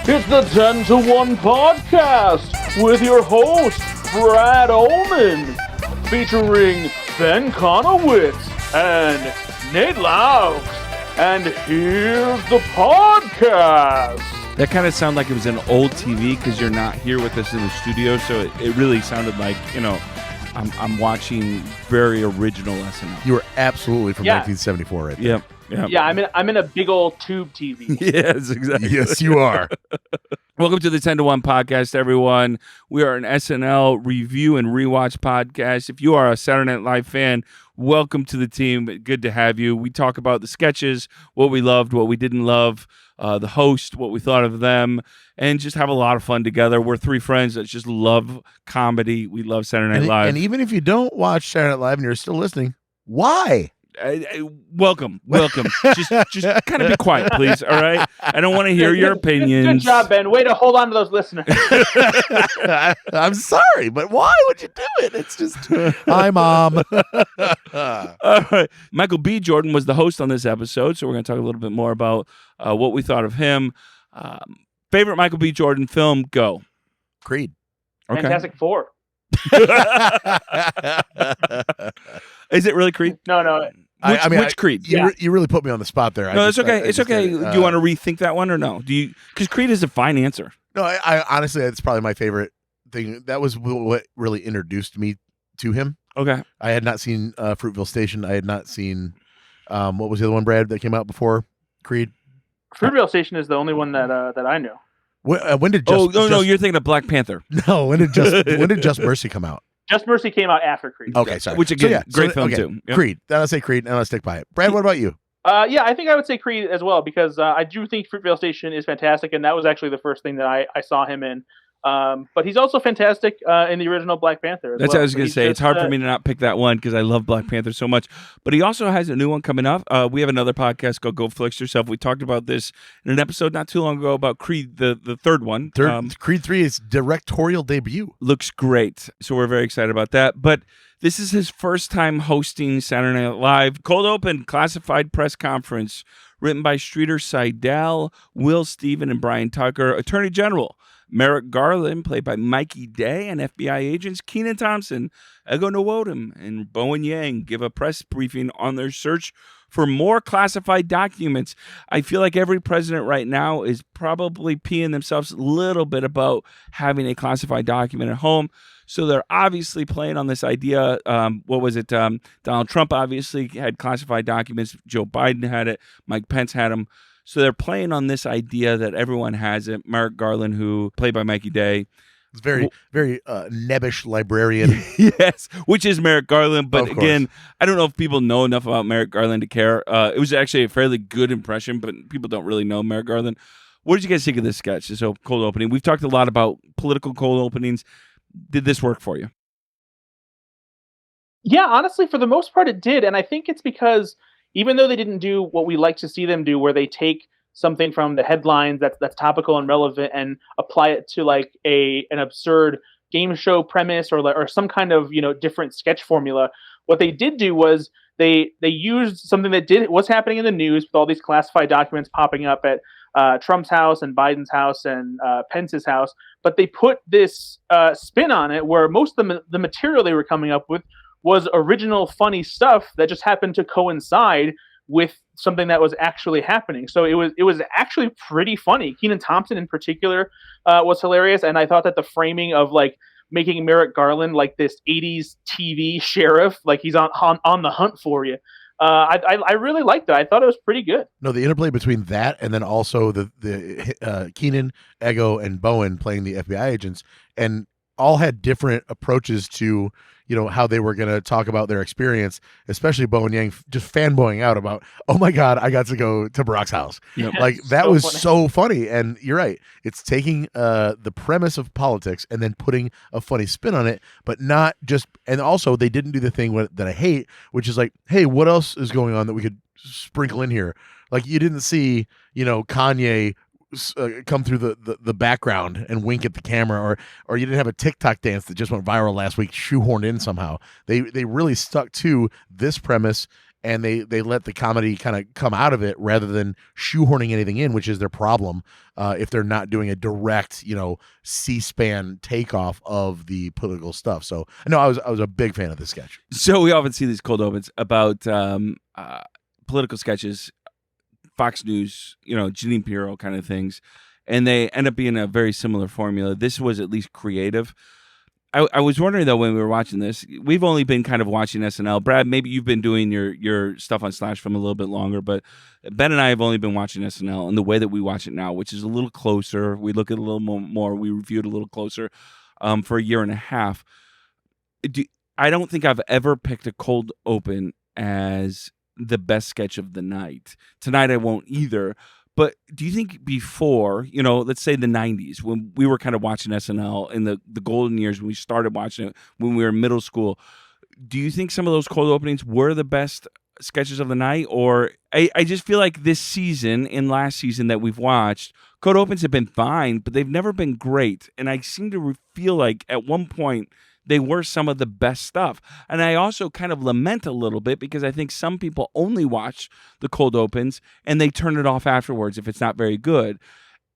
It's the 10 to 1 podcast with your host, Brad Ullman, featuring Ben Conowitz and Nate Laux. And here's the podcast. That kind of sounded like it was an old TV because you're not here with us in the studio, so it really sounded like, you know, I'm watching very original SNL. You were absolutely from 1974 right there. Yep. Yeah, I'm in a big old tube TV. Yes, exactly. Yes, you are. Welcome to the 10 to 1 podcast, everyone. We are an SNL review and rewatch podcast. If you are a Saturday Night Live fan, welcome to the team. Good to have you. We talk about the sketches, what we loved, what we didn't love, the host, what we thought of them, and just have a lot of fun together. We're three friends that just love comedy. We love Saturday Night Live. And even if you don't watch Saturday Night Live and you're still listening, why? Welcome. just kind of be quiet, please. All right. I don't want to hear your opinions. Good job, Ben. Way to hold on to those listeners. I'm sorry, but why would you do it? It's just, hi, Mom. All right. Michael B. Jordan was the host on this episode, so we're going to talk a little bit more about what we thought of him. Favorite Michael B. Jordan film? Go. Creed. Okay. Fantastic Four. Is it really Creed? No. Which Creed? You really put me on the spot there. No, it's okay. It's okay. Do you want to rethink that one or no? Do you? Because Creed is a fine answer. No, I honestly, it's probably my favorite thing. That was what really introduced me to him. Okay. I had not seen Fruitville Station. I had not seen what was the other one, Brad, that came out before Creed? Fruitville Station is the only one that I know. When did no, you're thinking of Black Panther. No, when did Just Mercy come out? Just Mercy came out after Creed. Okay, sorry. Which again, great film too. Yep. Creed. Then I'll say Creed, and I'll stick by it. Brad, what about you? Yeah, I think I would say Creed as well, because I do think Fruitville Station is fantastic, and that was actually the first thing that I saw him in. But he's also fantastic in the original Black Panther as That's well. what I was going to say. It's hard for me to not pick that one because I love Black Panther so much. But he also has a new one coming up. We have another podcast called Go Flicks Yourself. We talked about this in an episode not too long ago about Creed, the third one. Creed 3 is directorial debut. Looks great. So we're very excited about that. But this is his first time hosting Saturday Night Live. Cold Open Classified Press Conference, written by Streeter Seidel, Will Steven, and Brian Tucker. Attorney General Merrick Garland, played by Mikey Day, and FBI agents Kenan Thompson, Ego Nwodim, and Bowen Yang give a press briefing on their search for more classified documents. I feel like every president right now is probably peeing themselves a little bit about having a classified document at home. So they're obviously playing on this idea. Donald Trump obviously had classified documents. Joe Biden had it. Mike Pence had them. So they're playing on this idea that everyone has it. Merrick Garland, who played by Mikey Day. It's very nebbish librarian. Yes, which is Merrick Garland. But again, I don't know if people know enough about Merrick Garland to care. It was actually a fairly good impression, but people don't really know Merrick Garland. What did you guys think of this sketch, this cold opening? We've talked a lot about political cold openings. Did this work for you? Yeah, honestly, for the most part, it did. And I think it's because even though they didn't do what we like to see them do, where they take something from the headlines that's topical and relevant and apply it to like an absurd game show premise or some kind of different sketch formula, what they did do was they used something that was happening in the news with all these classified documents popping up at Trump's house and Biden's house and Pence's house, but they put this spin on it where most of the material they were coming up with was original funny stuff that just happened to coincide with something that was actually happening. So it was actually pretty funny. Kenan Thompson in particular was hilarious, and I thought that the framing of like making Merrick Garland like this 80s TV sheriff, like he's on the hunt for you. I really liked it. I thought it was pretty good. No, the interplay between that and then also the Kenan, Ego, and Bowen playing the FBI agents, and all had different approaches to how they were going to talk about their experience, especially Bowen Yang just fanboying out about, oh my God, I got to go to Barack's house. Yep. Like that was so funny. And you're right. It's taking the premise of politics and then putting a funny spin on it, but not just, and also they didn't do the thing that I hate, which is like, hey, what else is going on that we could sprinkle in here? Like you didn't see, Kanye come through the background and wink at the camera, or you didn't have a TikTok dance that just went viral last week shoehorned in somehow. They really stuck to this premise and they let the comedy kind of come out of it rather than shoehorning anything in, which is their problem if they're not doing a direct, C-SPAN takeoff of the political stuff. So no, I was a big fan of this sketch. So we often see these cold opens about political sketches, Fox News, Janine Pirro kind of things, and they end up being a very similar formula. This was at least creative. I was wondering, though, when we were watching this, we've only been kind of watching SNL. Brad, maybe you've been doing your stuff on Slash Film a little bit longer, but Ben and I have only been watching SNL in the way that we watch it now, which is a little closer. We look at it a little more. We review it a little closer for a year and a half. I don't think I've ever picked a cold open as the best sketch of the night. Tonight I won't either. But do you think before, let's say the 90s, when we were kind of watching SNL in the golden years, when we started watching it, when we were in middle school, do you think some of those cold openings were the best sketches of the night? Or I just feel like this season and last season that we've watched, cold opens have been fine, but they've never been great. And I seem to feel like at one point, they were some of the best stuff. And I also kind of lament a little bit because I think some people only watch the cold opens and they turn it off afterwards if it's not very good.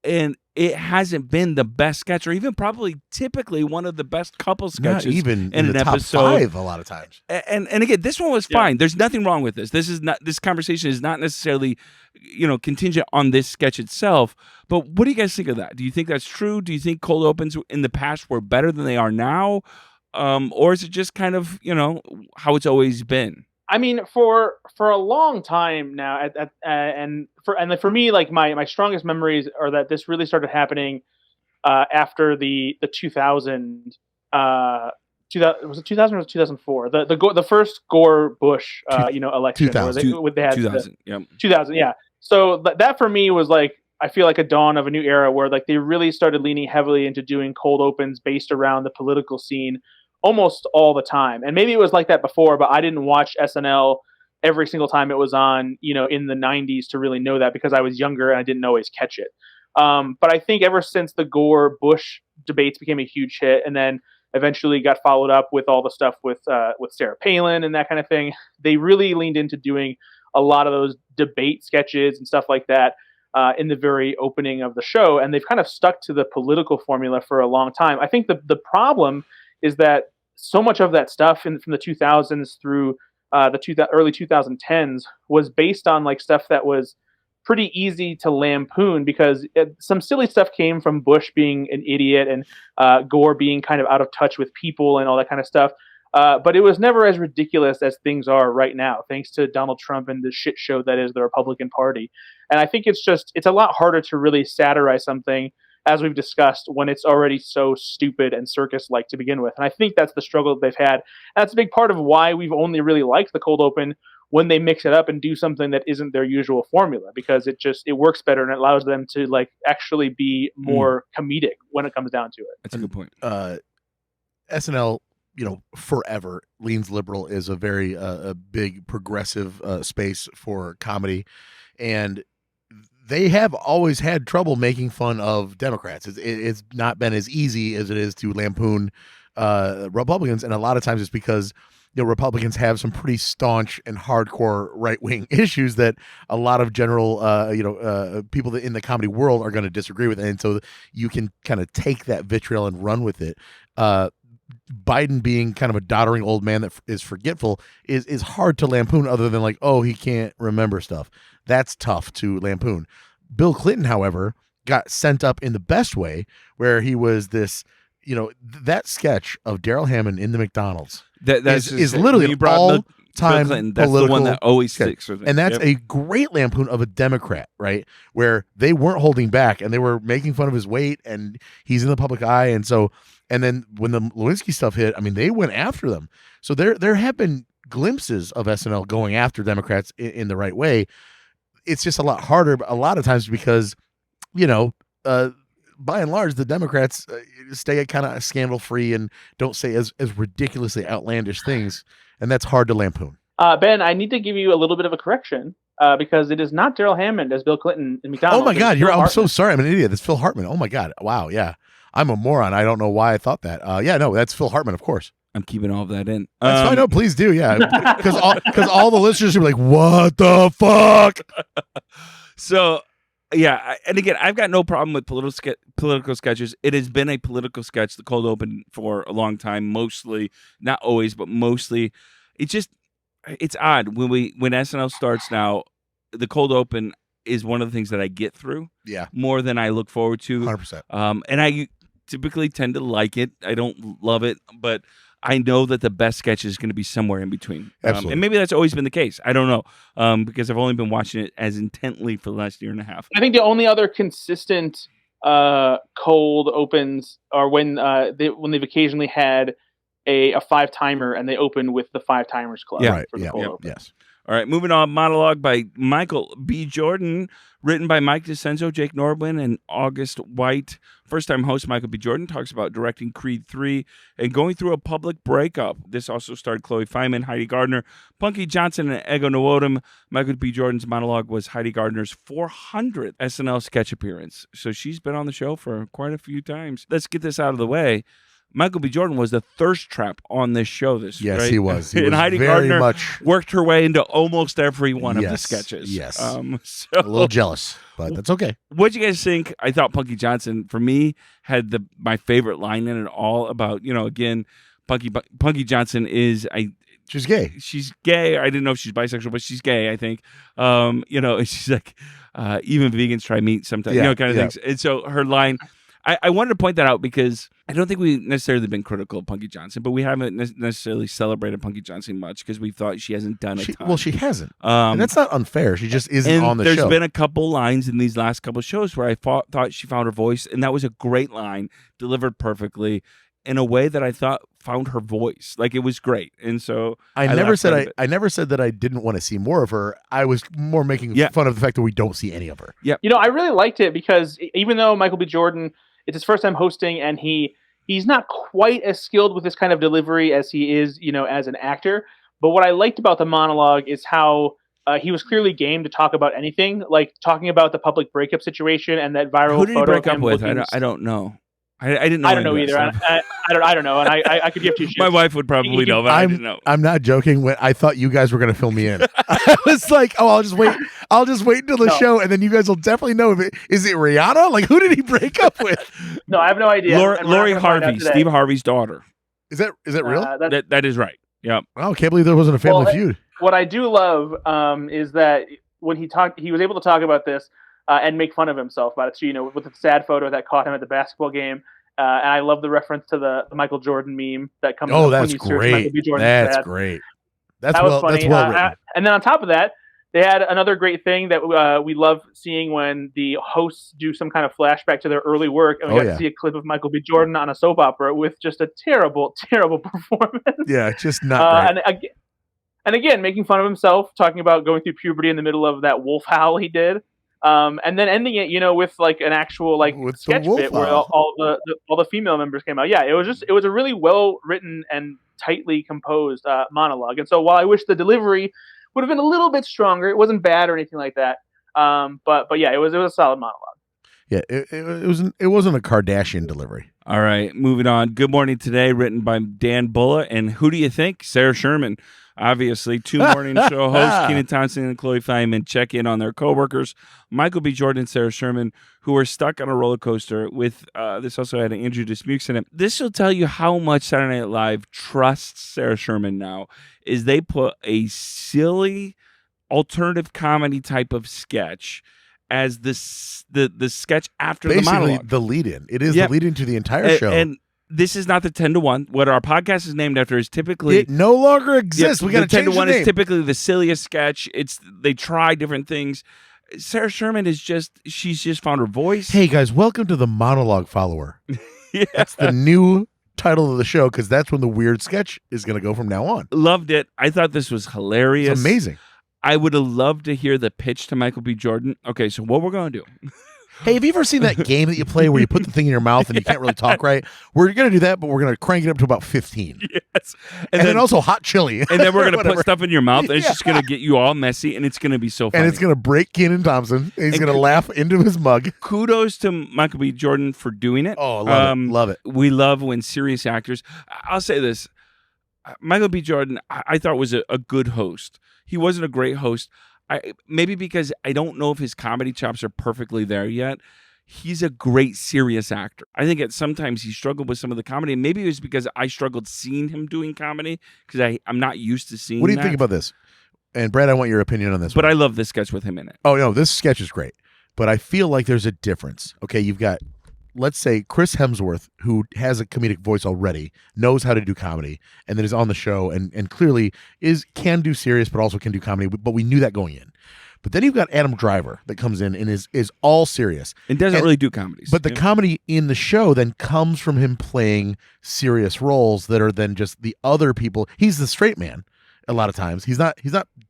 And it hasn't been the best sketch, or even probably typically one of the best couple sketches. Not even in the an top episode. 5 a lot of times. And again, this one was fine. There's nothing wrong with this. This conversation is not necessarily, contingent on this sketch itself. But what do you guys think of that? Do you think that's true? Do you think cold opens in the past were better than they are now? Or is it just kind of, how it's always been? I mean, for a long time now, for me, like my strongest memories are that this really started happening after the 2000 was it 2000 or 2004? The first Gore Bush election. 2000. They had 2000. Yeah. 2000. Yeah. So that for me was like, I feel like a dawn of a new era where like they really started leaning heavily into doing cold opens based around the political scene almost all the time. And maybe it was like that before, but I didn't watch SNL every single time it was on, in the 90s to really know that, because I was younger and I didn't always catch it. But I think ever since the Gore Bush debates became a huge hit, and then eventually got followed up with all the stuff with Sarah Palin and that kind of thing, they really leaned into doing a lot of those debate sketches and stuff like that in the very opening of the show. And they've kind of stuck to the political formula for a long time. I think the problem is that so much of that stuff from the 2000s through the early 2010s was based on like stuff that was pretty easy to lampoon, because some silly stuff came from Bush being an idiot and Gore being kind of out of touch with people and all that kind of stuff. But it was never as ridiculous as things are right now, thanks to Donald Trump and the shit show that is the Republican Party. And I think it's a lot harder to really satirize something, as we've discussed, when it's already so stupid and circus-like to begin with. And I think that's the struggle that they've had. And that's a big part of why we've only really liked the cold open when they mix it up and do something that isn't their usual formula, because it works better and it allows them to like actually be more comedic when it comes down to it. That's a good point. SNL, forever leans liberal, is a very a big progressive space for comedy, and they have always had trouble making fun of Democrats. It's not been as easy as it is to lampoon Republicans, and a lot of times it's because Republicans have some pretty staunch and hardcore right-wing issues that a lot of general people in the comedy world are going to disagree with, and so you can kind of take that vitriol and run with it. Biden being kind of a doddering old man that is forgetful is hard to lampoon, other than like, oh, he can't remember stuff. That's tough to lampoon. Bill Clinton, however, got sent up in the best way, where he was this, that sketch of Daryl Hammond in the McDonald's is literally an all-time that's political the one that always sketch. sticks with me. And that's a great lampoon of a Democrat, right? Where they weren't holding back and they were making fun of his weight, and he's in the public eye. And then when the Lewinsky stuff hit, I mean, they went after them. So there have been glimpses of SNL going after Democrats in the right way. It's just a lot harder a lot of times because, by and large, the Democrats stay kind of scandal free and don't say as ridiculously outlandish things. And that's hard to lampoon. Ben, I need to give you a little bit of a correction because it is not Daryl Hammond as Bill Clinton in McDonald's. Oh my God, I'm so sorry. I'm an idiot. It's Phil Hartman. Oh my God. Wow. Yeah. I'm a moron. I don't know why I thought that. No, that's Phil Hartman, of course. I'm keeping all of that in. That's fine. No, please do. Yeah, because all the listeners are like, "What the fuck?" So, yeah, and again, I've got no problem with political sketches. It has been a political sketch, the cold open, for a long time. Mostly, not always, but mostly. It's odd when SNL starts now. The cold open is one of the things that I get through. Yeah, more than I look forward to. 100%. And I typically tend to like it. I don't love it, but I know that the best sketch is going to be somewhere in between. Absolutely. And maybe that's always been the case. I don't know, because I've only been watching it as intently for the last year and a half. I think the only other consistent cold opens are when they've occasionally had a 5-timer and they open with the 5-timers club. Right. For the cold open. Yes. All right, moving on. Monologue by Michael B. Jordan, written by Mike DeCenzo, Jake Norblin, and August White. First-time host Michael B. Jordan talks about directing Creed 3 and going through a public breakup. This also starred Chloe Fineman, Heidi Gardner, Punky Johnson, and Ego Nwodim. Michael B. Jordan's monologue was Heidi Gardner's 400th SNL sketch appearance, so she's been on the show for quite a few times. Let's get this out of the way. Michael B. Jordan was the thirst trap on this show. Yes, right? he was. He and was Heidi very Gardner much worked her way into almost every one of the sketches. Yes, so a little jealous, but that's okay. What'd you guys think? I thought Punky Johnson, for me, had my favorite line in it all about, again, Punky Johnson is she's gay. She's gay. I didn't know if she's bisexual, but she's gay, I think. She's like, even vegans try meat sometimes, kind of things. And so her line, I wanted to point that out because I don't think we've necessarily been critical of Punky Johnson, but we haven't necessarily celebrated Punky Johnson much because we thought she hasn't done a ton. Well, she hasn't. And that's not unfair. She just isn't on the show. There's been a couple lines in these last couple shows where I thought she found her voice, and that was a great line, delivered perfectly in a way that I thought found her voice. Like, it was great. And so I never said that I didn't want to see more of her. I was more making fun of the fact that we don't see any of her. Yeah. I really liked it because even though Michael B. Jordan, it's his first time hosting, and he's not quite as skilled with this kind of delivery as he is, as an actor. But what I liked about the monologue is how he was clearly game to talk about anything, like talking about the public breakup situation and that viral Who did photo he break of up him with? looking... I don't know. I didn't know. I don't know either. I don't know, and I could give two shits. My wife would probably know, but I didn't know. I'm not joking. When I thought you guys were going to fill me in, I was like, "Oh, I'll just wait. I'll just wait until the show, and then you guys will definitely know if is it Rihanna? Like, who did he break up with?" No, I have no idea. Lori Harvey, Steve Harvey's daughter. Is that real? That is right. Yeah. Oh, I can't believe there wasn't a Family Feud. What I do love is that when he was able to talk about this. And make fun of himself about it too, with the sad photo that caught him at the basketball game. And I love the reference to the Michael Jordan meme that comes. Oh, that's great. That's great. That was funny. That's well written. And then on top of that, they had another great thing that we love seeing when the hosts do some kind of flashback to their early work, and we got to see a clip of Michael B. Jordan on a soap opera with just a terrible, terrible performance. Yeah, just not great. And again, making fun of himself, talking about going through puberty in the middle of that wolf howl he did. And then ending it, with like an actual sketch bit where all the female members came out. Yeah, it was a really well written and tightly composed monologue. And so while I wish the delivery would have been a little bit stronger, it wasn't bad or anything like that. But yeah, it was a solid monologue. Yeah, it wasn't a Kardashian delivery. All right, moving on. Good Morning Today, written by Dan Bulla, and who do you think? Sarah Sherman. Obviously, two morning show hosts, Kenan Thompson and Chloe Fineman, check in on their coworkers, Michael B. Jordan and Sarah Sherman, who were stuck on a roller coaster with, this also had Andrew Dismukes in it. This will tell you how much Saturday Night Live trusts Sarah Sherman now, is they put a silly alternative comedy type of sketch as the sketch after the monologue. Basically, the lead-in. It is the lead-in to the entire show. And this is not the 10-1. What our podcast is named after is typically... It no longer exists. We got to change the name. 10-1 is typically the silliest sketch. They try different things. Sarah Sherman she's just found her voice. Hey, guys, welcome to the Monologue Follower. Yeah. That's the new title of the show because that's when the weird sketch is going to go from now on. Loved it. I thought this was hilarious. It's amazing. I would have loved to hear the pitch to Michael B. Jordan. Okay, so what we're going to do... Hey, have you ever seen that game that you play where you put the thing in your mouth and you can't really talk right? We're going to do that, but we're going to crank it up to about 15. Yes. And then also hot chili. And then we're going to put stuff in your mouth, and it's just going to get you all messy, and it's going to be so funny. And it's going to break Kenan Thompson, and he's going to laugh into his mug. Kudos to Michael B. Jordan for doing it. Oh, love it. We love when serious actors... I'll say this. Michael B. Jordan, I thought was a good host. He wasn't a great host. Maybe because I don't know if his comedy chops are perfectly there yet. He's a great serious actor. I think sometimes he struggled with some of the comedy, and maybe it was because I struggled seeing him doing comedy because I'm not used to seeing. What do you think about this? And Brad, I want your opinion on this. But I love this sketch with him in it. Oh no, this sketch is great, but I feel like there's a difference. Okay, you've got, let's say, Chris Hemsworth, who has a comedic voice already, knows how to do comedy, and then is on the show and clearly can do serious, but also can do comedy. But we knew that going in. But then you've got Adam Driver that comes in and is all serious and doesn't really do comedies. But the comedy in the show then comes from him playing serious roles that are then just the other people. He's the straight man a lot of times. He's not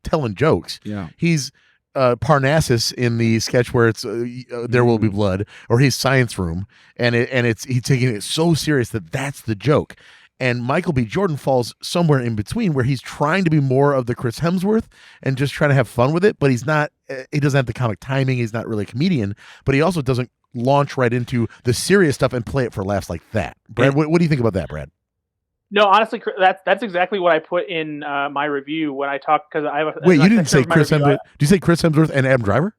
telling jokes. Yeah, he's Parnassus in the sketch where it's There Will Be Blood, or his Science Room, and he's taking it so serious that's the joke. And Michael B. Jordan falls somewhere in between, where he's trying to be more of the Chris Hemsworth and just trying to have fun with it, but he's not. He doesn't have the comic timing. He's not really a comedian, but he also doesn't launch right into the serious stuff and play it for laughs like that. Brad, what do you think about that, Brad? No, honestly, that's exactly what I put in my review when I talked, because I have a. Wait, you didn't say Chris Hemsworth? Did you say Chris Hemsworth and Adam Driver?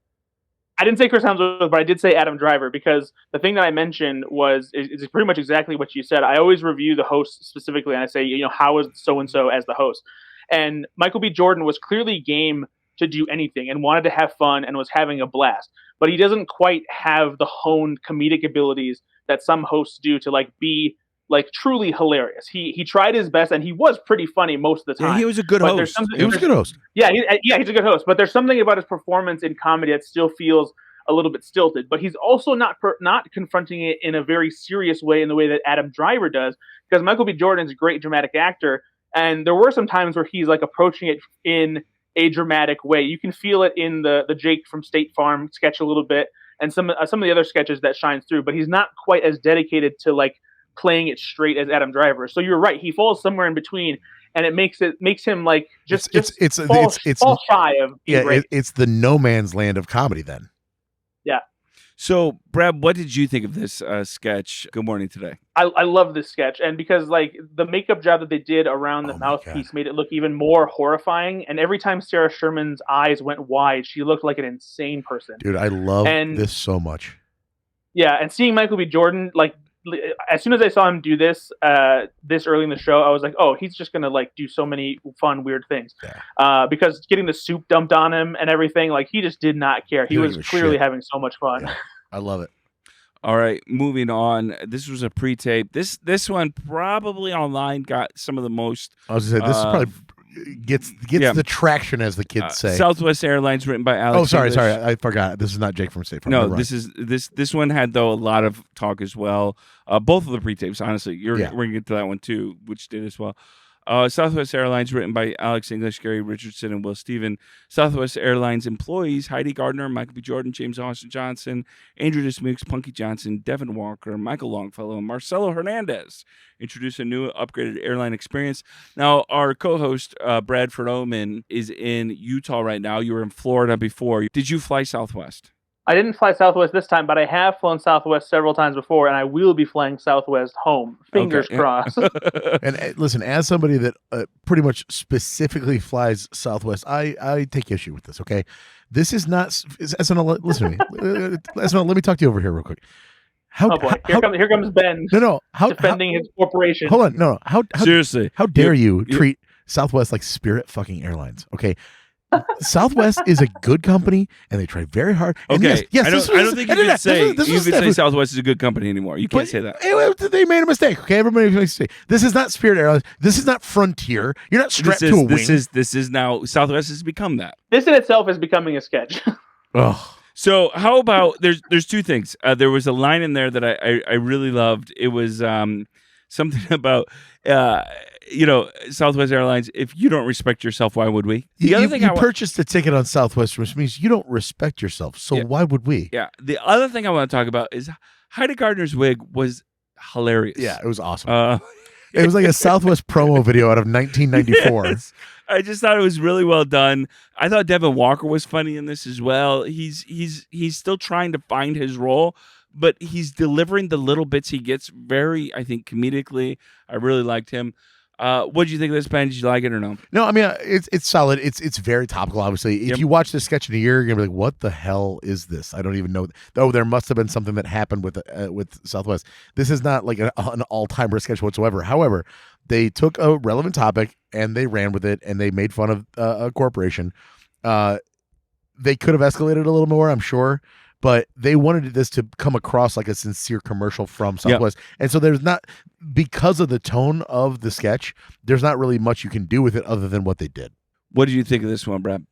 I didn't say Chris Hemsworth, but I did say Adam Driver, because the thing that I mentioned is pretty much exactly what you said. I always review the host specifically, and I say, how is so-and-so as the host? And Michael B. Jordan was clearly game to do anything and wanted to have fun and was having a blast. But he doesn't quite have the honed comedic abilities that some hosts do to be truly hilarious. He tried his best, and he was pretty funny most of the time. Yeah, he was a good host. He was a good host. Yeah, he's a good host. But there's something about his performance in comedy that still feels a little bit stilted. But he's also not confronting it in a very serious way, in the way that Adam Driver does, because Michael B. Jordan's a great dramatic actor, and there were some times where he's approaching it in a dramatic way. You can feel it in the Jake from State Farm sketch a little bit, and some of the other sketches that shines through. But he's not quite as dedicated to playing it straight as Adam Driver. So you're right, he falls somewhere in between, and it makes him fall shy of being great. It's the no man's land of comedy then. Yeah. So Brad, what did you think of this sketch? Good Morning Today. I love this sketch, and because the makeup job that they did around the mouthpiece made it look even more horrifying. And every time Sarah Sherman's eyes went wide, she looked like an insane person. Dude, I love this so much. Yeah, and seeing Michael B. Jordan, as soon as I saw him do this this early in the show, I was like, oh, he's just gonna do so many fun, weird things. Yeah. Because getting the soup dumped on him and everything, he just did not care. He was clearly having so much fun. Yeah. I love it. All right, moving on. This was a pre-tape. This one probably online got some of the most. I was gonna say this is probably gets the traction, as the kids say. Southwest Airlines, written by Alex. Oh, sorry, English. I forgot. This is not Jake from State Farm. No, this one had though a lot of talk as well. Both of the pre-tapes, honestly, we're gonna get to that one too, which did as well. Southwest Airlines, written by Alex English, Gary Richardson, and Will Steven. Southwest Airlines employees: Heidi Gardner, Michael B. Jordan, James Austin Johnson, Andrew Dismukes, Punky Johnson, Devin Walker, Michael Longfellow, and Marcelo Hernandez introduce a new upgraded airline experience. Now, our co-host, Bradford Oman, is in Utah right now. You were in Florida before. Did you fly Southwest? I didn't fly Southwest this time, but I have flown Southwest several times before, and I will be flying Southwest home. Fingers crossed. And listen, as somebody that pretty much specifically flies Southwest, I take issue with this, okay? This is not SNL. Listen to me. SNL, let me talk to you over here real quick. Here comes Ben. No. Defending his corporation. Hold on. No. How seriously? How dare you treat Southwest like Spirit fucking Airlines? Okay. Southwest is a good company, and they try very hard. And okay, yes, I don't think you can say Southwest is a good company anymore. You can't say that. They made a mistake. Okay, everybody makes a mistake. This is not Spirit Airlines. This is not Frontier. You're not strapped to a wing. This is now Southwest has become that. This in itself is becoming a sketch. Oh. So how about there's two things. There was a line in there that I really loved. It was something about Southwest Airlines. If you don't respect yourself, why would we? The other thing you purchased a ticket on Southwest, which means you don't respect yourself. So why would we? Yeah. The other thing I want to talk about is Heidi Gardner's wig was hilarious. Yeah, it was awesome. It was like a Southwest promo video out of 1994. Yes. I just thought it was really well done. I thought Devin Walker was funny in this as well. He's still trying to find his role, but he's delivering the little bits he gets very, I think, comedically. I really liked him. What did you think of this, Ben? Did you like it or no? No, I mean it's solid. It's very topical. Obviously, if Yep. you watch this sketch in a year, you're gonna be like, "What the hell is this?" I don't even know. Oh, there must have been something that happened with Southwest. This is not like an all-timer sketch whatsoever. However, they took a relevant topic and they ran with it, and they made fun of a corporation. They could have escalated a little more, I'm sure, but they wanted this to come across like a sincere commercial from Southwest. And so there's not, because of the tone of the sketch, there's not really much you can do with it other than what they did. What did you think of this one, Brad?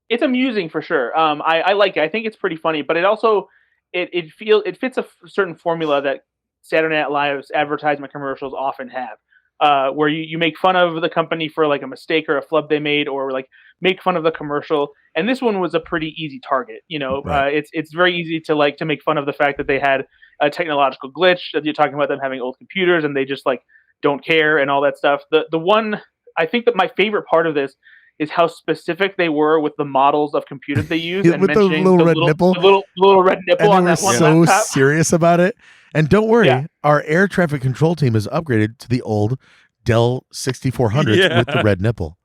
It's amusing for sure. I like it. I think it's pretty funny, but it also it fits a certain formula that Saturday Night Live's advertisement commercials often have, where you make fun of the company for like a mistake or a flub they made, or like make fun of the commercial. And this one was a pretty easy target. Right. It's very easy to make fun of the fact that they had a technological glitch. That you're talking about them having old computers and they just like don't care and all that stuff. The one I think that my favorite part of this is how specific they were with the models of computers they use, and With the mentioning little red nipple. the little red nipple And on they were that one so laptop. serious about it. And don't worry, Yeah. our air traffic control team is upgraded to the old Dell 6400 with the red nipple.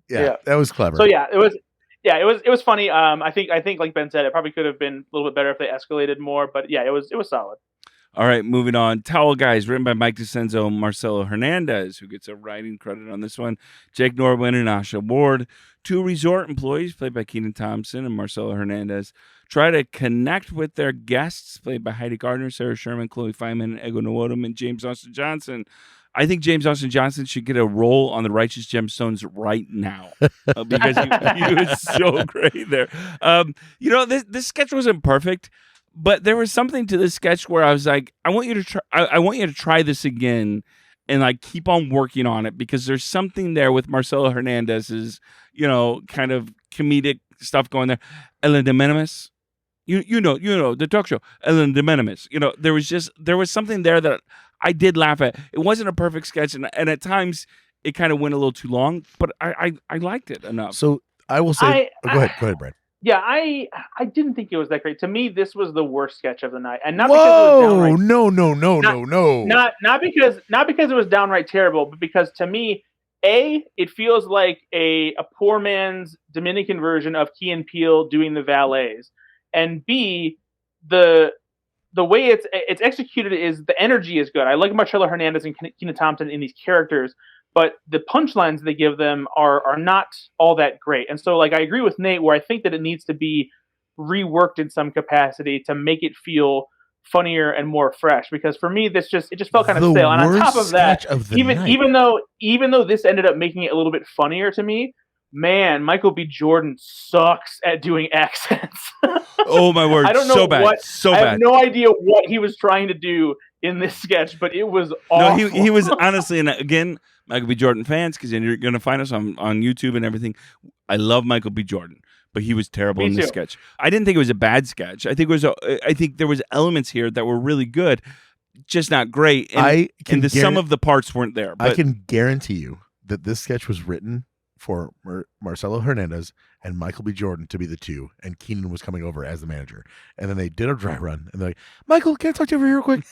Yeah, that was clever. So it was funny. I think like Ben said, it probably could have been a little bit better if they escalated more, but yeah, it was solid. All right, moving on. Towel Guys, written by Mike DeCenzo and Marcelo Hernandez, who gets a writing credit on this one. Jake Norwin and Asha Ward. Two resort employees, played by Keenan Thompson and Marcelo Hernandez, try to connect with their guests, played by Heidi Gardner, Sarah Sherman, Chloe Feynman, Ego Nwodim, and James Austin Johnson. I think James Austin Johnson should get a role on the Righteous Gemstones right now because he was so great there. This sketch wasn't perfect, but there was something to this sketch where I was like, I want you to try. I want you to try this again and like keep on working on it, because there's something there with Marcelo Hernandez's, kind of comedic stuff going there. Ellen DeMinimis, you know the talk show. Ellen DeMinimis. There was something there that I did laugh at. It wasn't a perfect sketch, and at times it kind of went a little too long, but I liked it enough. So I will say, go ahead, Brad. Yeah, I didn't think it was that great. To me, this was the worst sketch of the night, and not Whoa, because it was downright, no. not because it was downright terrible, but because to me, it feels like a poor man's Dominican version of Key and Peele doing the valets, and B, the way it's executed is the energy is good. I like Marcelo Hernandez and Keenan Thompson in these characters, but the punchlines they give them are not all that great. And so, like, I agree with Nate where I think that it needs to be reworked in some capacity to make it feel funnier and more fresh. Because for me, it just felt kind of stale. And on top of that, even though this ended up making it a little bit funnier to me, man, Michael B. Jordan sucks at doing accents. Oh my word! I don't know so bad. I have no idea what he was trying to do in this sketch, but it was awful. No, he was honestly, and again, Michael B. Jordan fans, because you're going to find us on YouTube and everything. I love Michael B. Jordan, but he was terrible in this sketch. I didn't think it was a bad sketch. I think there was elements here that were really good, just not great. And some of the parts weren't there. But I can guarantee you that this sketch was written for Marcelo Hernandez and Michael B. Jordan to be the two, and Keenan was coming over as the manager. And then they did a dry run, and they're like, Michael, can I talk to you over here real quick?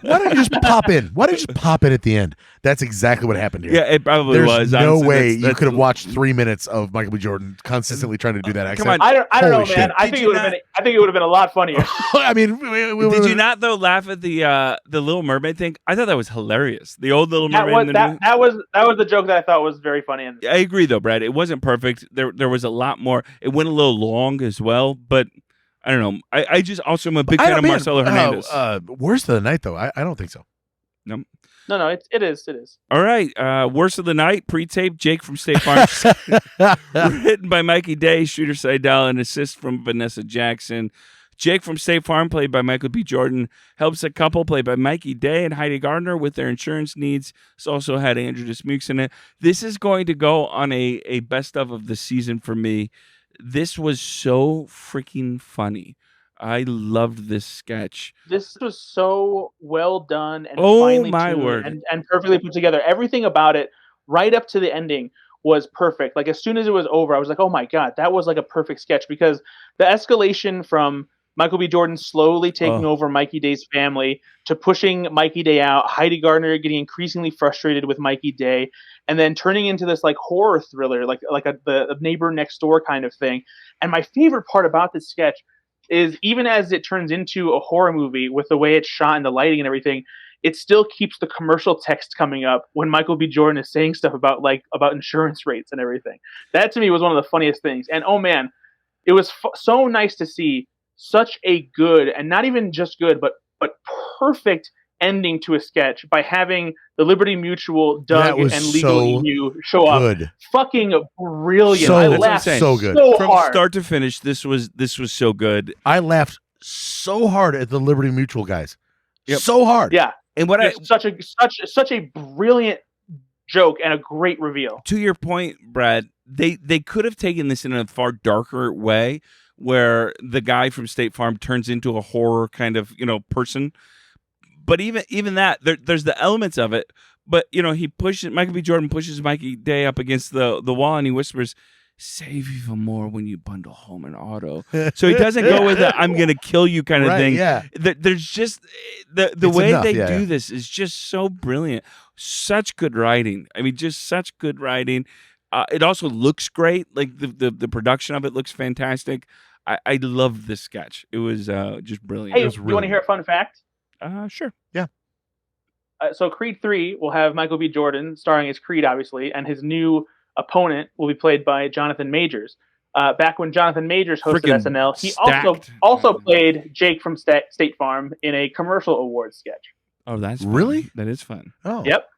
Why don't you just pop in? Why don't you just pop in at the end? That's exactly what happened here. Yeah, it probably was. There's no honestly, way that's you could have watched 3 minutes of Michael B. Jordan consistently trying to do that accent. Come on. I don't know, Holy man. shit. I think it would have been a lot funnier. I mean, did you not though laugh at the Little Mermaid thing? I thought that was hilarious. The old Little Mermaid. That was the joke that I thought was very funny. I agree though, Brad. It wasn't perfect. There was a lot more. It went a little long as well, but I don't know. I just also am a big fan of Marcelo Hernandez. Worst of the night though, I don't think so. No. No, it is. All right. Worst of the night, pre-tape, Jake from State Farm. Written by Mikey Day, Shooter Seidel, and assist from Vanessa Jackson. Jake from State Farm, played by Michael B. Jordan, helps a couple played by Mikey Day and Heidi Gardner with their insurance needs. It's also had Andrew Dismukes in it. This is going to go on a best of the season for me. This was so freaking funny. I loved this sketch. This was so well done and oh my word, and perfectly put together. Everything about it, right up to the ending, was perfect. Like as soon as it was over, I was like, "Oh my god, that was like a perfect sketch." Because the escalation from Michael B. Jordan slowly taking over Mikey Day's family to pushing Mikey Day out, Heidi Gardner getting increasingly frustrated with Mikey Day, and then turning into this like horror thriller, like the neighbor next door kind of thing. And my favorite part about this sketch is even as it turns into a horror movie with the way it's shot and the lighting and everything, it still keeps the commercial text coming up when Michael B. Jordan is saying stuff about insurance rates and everything. That to me was one of the funniest things. And oh man, it was so nice to see such a good, and not even just good, but perfect ending to a sketch by having the Liberty Mutual, Doug, and Legal EU show up. Fucking brilliant. So, I laughed so good. From hard. Start to finish, this was so good. I laughed so hard at the Liberty Mutual guys. Yep. So hard. Yeah. And what such a brilliant joke and a great reveal. To your point, Brad, they could have taken this in a far darker way, where the guy from State Farm turns into a horror kind of person. But even that, there's the elements of it. But Michael B. Jordan pushes Mikey Day up against the wall, and he whispers, "Save even more when you bundle home and auto." So he doesn't go with the "I'm gonna kill you" kind of thing. Yeah. There's just the way they do this is just so brilliant. Such good writing. I mean, just such good writing. It also looks great. Like the production of it looks fantastic. I loved this sketch. It was just brilliant. Hey, you want to hear a fun fact? Sure. Yeah. So Creed 3 will have Michael B. Jordan starring as Creed, obviously, and his new opponent will be played by Jonathan Majors. Back when Jonathan Majors hosted SNL, he also played Jake from State Farm in a commercial awards sketch. Oh, that's fun. Really? That is fun. Oh, yep.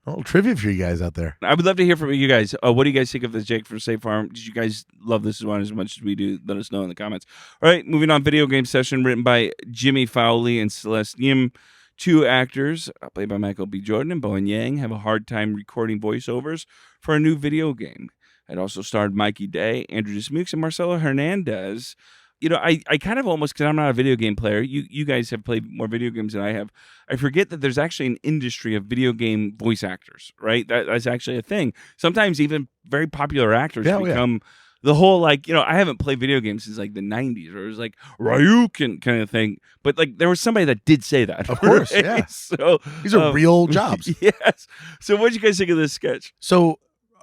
Oh, trivia for you guys out there. I would love to hear from you guys. What do you guys think of this Jake from State Farm? Did you guys love this one as much as we do? Let us know in the comments. All right, moving on. Video game session written by Jimmy Fowley and Celeste Yim. Two actors, played by Michael B. Jordan and Bowen Yang, have a hard time recording voiceovers for a new video game. It also starred Mikey Day, Andrew Dismukes, and Marcelo Hernandez. I kind of almost, because I'm not a video game player, you guys have played more video games than I have. I forget that there's actually an industry of video game voice actors, right? That's actually a thing. Sometimes even very popular actors become the whole, I haven't played video games since the 90s, or it was Ryuk kind of thing. But there was somebody that did say that. Of course, right? Yeah. So these are real jobs. Yes. So what did you guys think of this sketch? So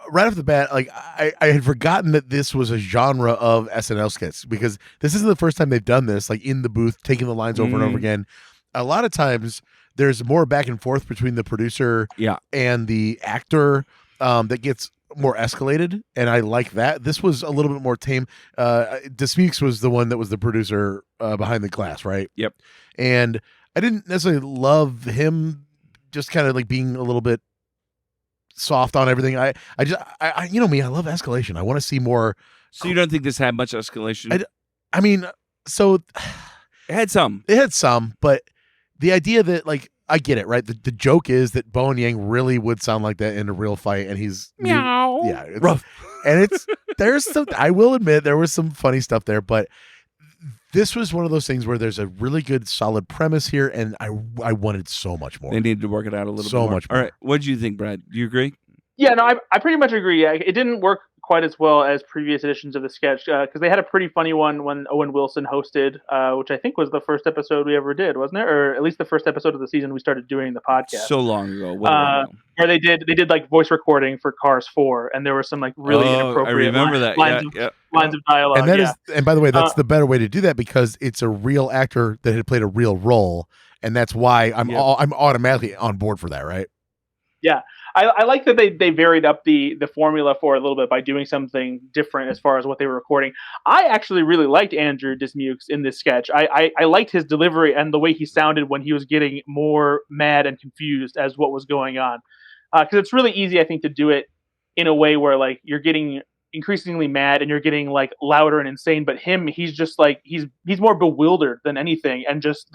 right off the bat, I had forgotten that this was a genre of SNL sketch, because this isn't the first time they've done this, in the booth, taking the lines over and over again. A lot of times there's more back and forth between the producer and the actor that gets more escalated, and I like that. This was a little bit more tame. Dismukes was the one that was the producer behind the glass, right? Yep. And I didn't necessarily love him just kind of being a little bit soft on everything. I you know me, I love escalation. I want to see more. So you don't think this had much escalation? I mean, so it had some. It had some, but the idea that I get it, right? The joke is that Bowen Yang really would sound like that in a real fight, and he's meow. Yeah, it's rough. And there's some, I will admit there was some funny stuff there, but this was one of those things where there's a really good solid premise here, and I wanted so much more. They needed to work it out a little bit so more. much more. All right, what do you think, Brad? Do you agree? Yeah, no, I pretty much agree. It didn't work quite as well as previous editions of the sketch, because they had a pretty funny one when Owen Wilson hosted, which I think was the first episode we ever did, wasn't it? Or at least the first episode of the season we started doing the podcast. So long ago. Where they did voice recording for Cars 4, and there were some really inappropriate lines of dialogue. And that is, and by the way, that's the better way to do that, because it's a real actor that had played a real role, and that's why I'm automatically on board for that, right? Yeah. I like that they varied up the formula for it a little bit by doing something different as far as what they were recording. I actually really liked Andrew Dismukes in this sketch. I liked his delivery and the way he sounded when he was getting more mad and confused as what was going on. Because it's really easy, I think, to do it in a way where you're getting increasingly mad and you're getting louder and insane. But he's just he's more bewildered than anything, and just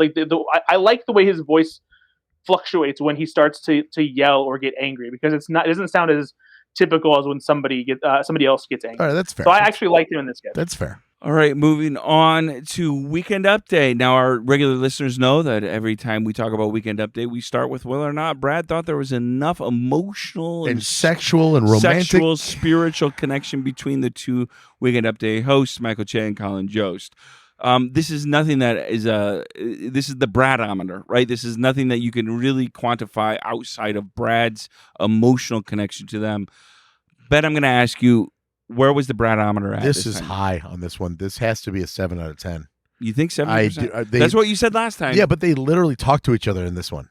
I like the way his voice fluctuates when he starts to yell or get angry, because it doesn't sound as typical as when somebody else gets angry. All right, that's fair. So I actually liked him in this sketch. That's fair. All right, moving on to Weekend Update. Now, our regular listeners know that every time we talk about Weekend Update, we start with whether or not Brad thought there was enough emotional and sexual and romantic, spiritual connection between the two Weekend Update hosts, Michael Che and Colin Jost. This is nothing that is this is the Bradometer, right? This is nothing that you can really quantify outside of Brad's emotional connection to them. Ben, I'm going to ask you, where was the Bradometer at? This is time? high on this one. This has to be a 7 out of 10. You think 7%? I do, That's what you said last time. Yeah, but they literally talked to each other in this one.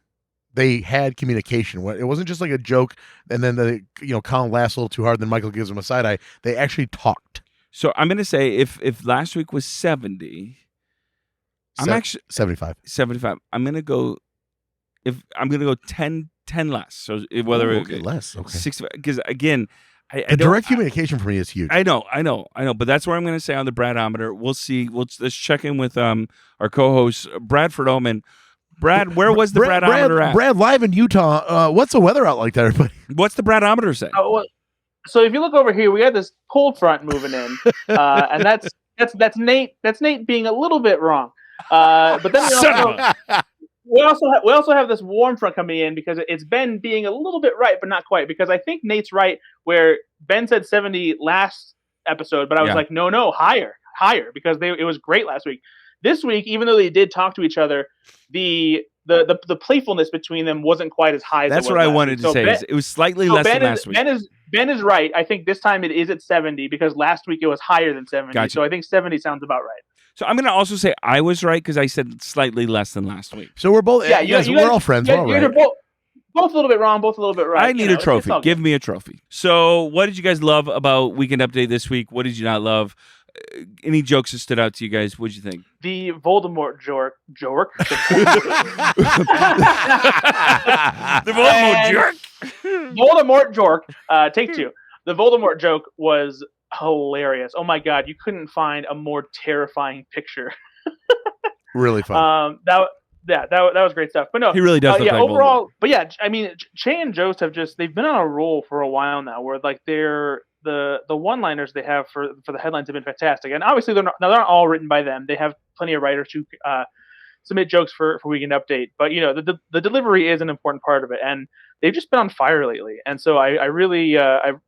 They had communication. It wasn't just like a joke, and then Colin laughs a little too hard, and then Michael gives him a side eye. They actually talked. So I'm going to say if last week was 70, I'm actually 75. 75. I'm going to go 10 less. So whether less, okay. 65, because again, the direct communication for me is huge. I know, but that's what I'm going to say on the Bradometer. We'll see. Let's check in with our co-host Bradford Oman. Brad, where was the Bradometer at? Brad, live in Utah. What's the weather out like there, everybody? What's the Bradometer say? So if you look over here, we got this cold front moving in, and that's Nate. That's Nate being a little bit wrong. But then we also have this warm front coming in because it's Ben being a little bit right, but not quite. Because I think Nate's right where Ben said 70 last episode, but I was like, no, higher, because it was great last week. This week, even though they did talk to each other, the playfulness between them wasn't quite as high. That's as it was what I last wanted week. to say. Ben, it was slightly less than last week. Ben is right. I think this time it is at 70 because last week it was higher than 70. Gotcha. So I think 70 sounds about right. So I'm going to also say I was right because I said slightly less than last week. So we're both. Yeah, we're all friends. We're all right. Both a little bit wrong, both a little bit right. I need a trophy. Give me a trophy. So what did you guys love about Weekend Update this week? What did you not love? Any jokes that stood out to you guys? What did you think? The Voldemort joke. The Voldemort jerk. Voldemort joke. Take two. The Voldemort joke was hilarious. Oh my god, you couldn't find a more terrifying picture. Really fun. That was great stuff. But no, he really does. Look like overall, Voldemort. But yeah, I mean, Che and Jost they've been on a roll for a while now, where like the one-liners they have for the headlines have been fantastic, and obviously they're not all written by them. They have plenty of writers who submit jokes for Weekend Update, but the delivery is an important part of it, and they've just been on fire lately. And so I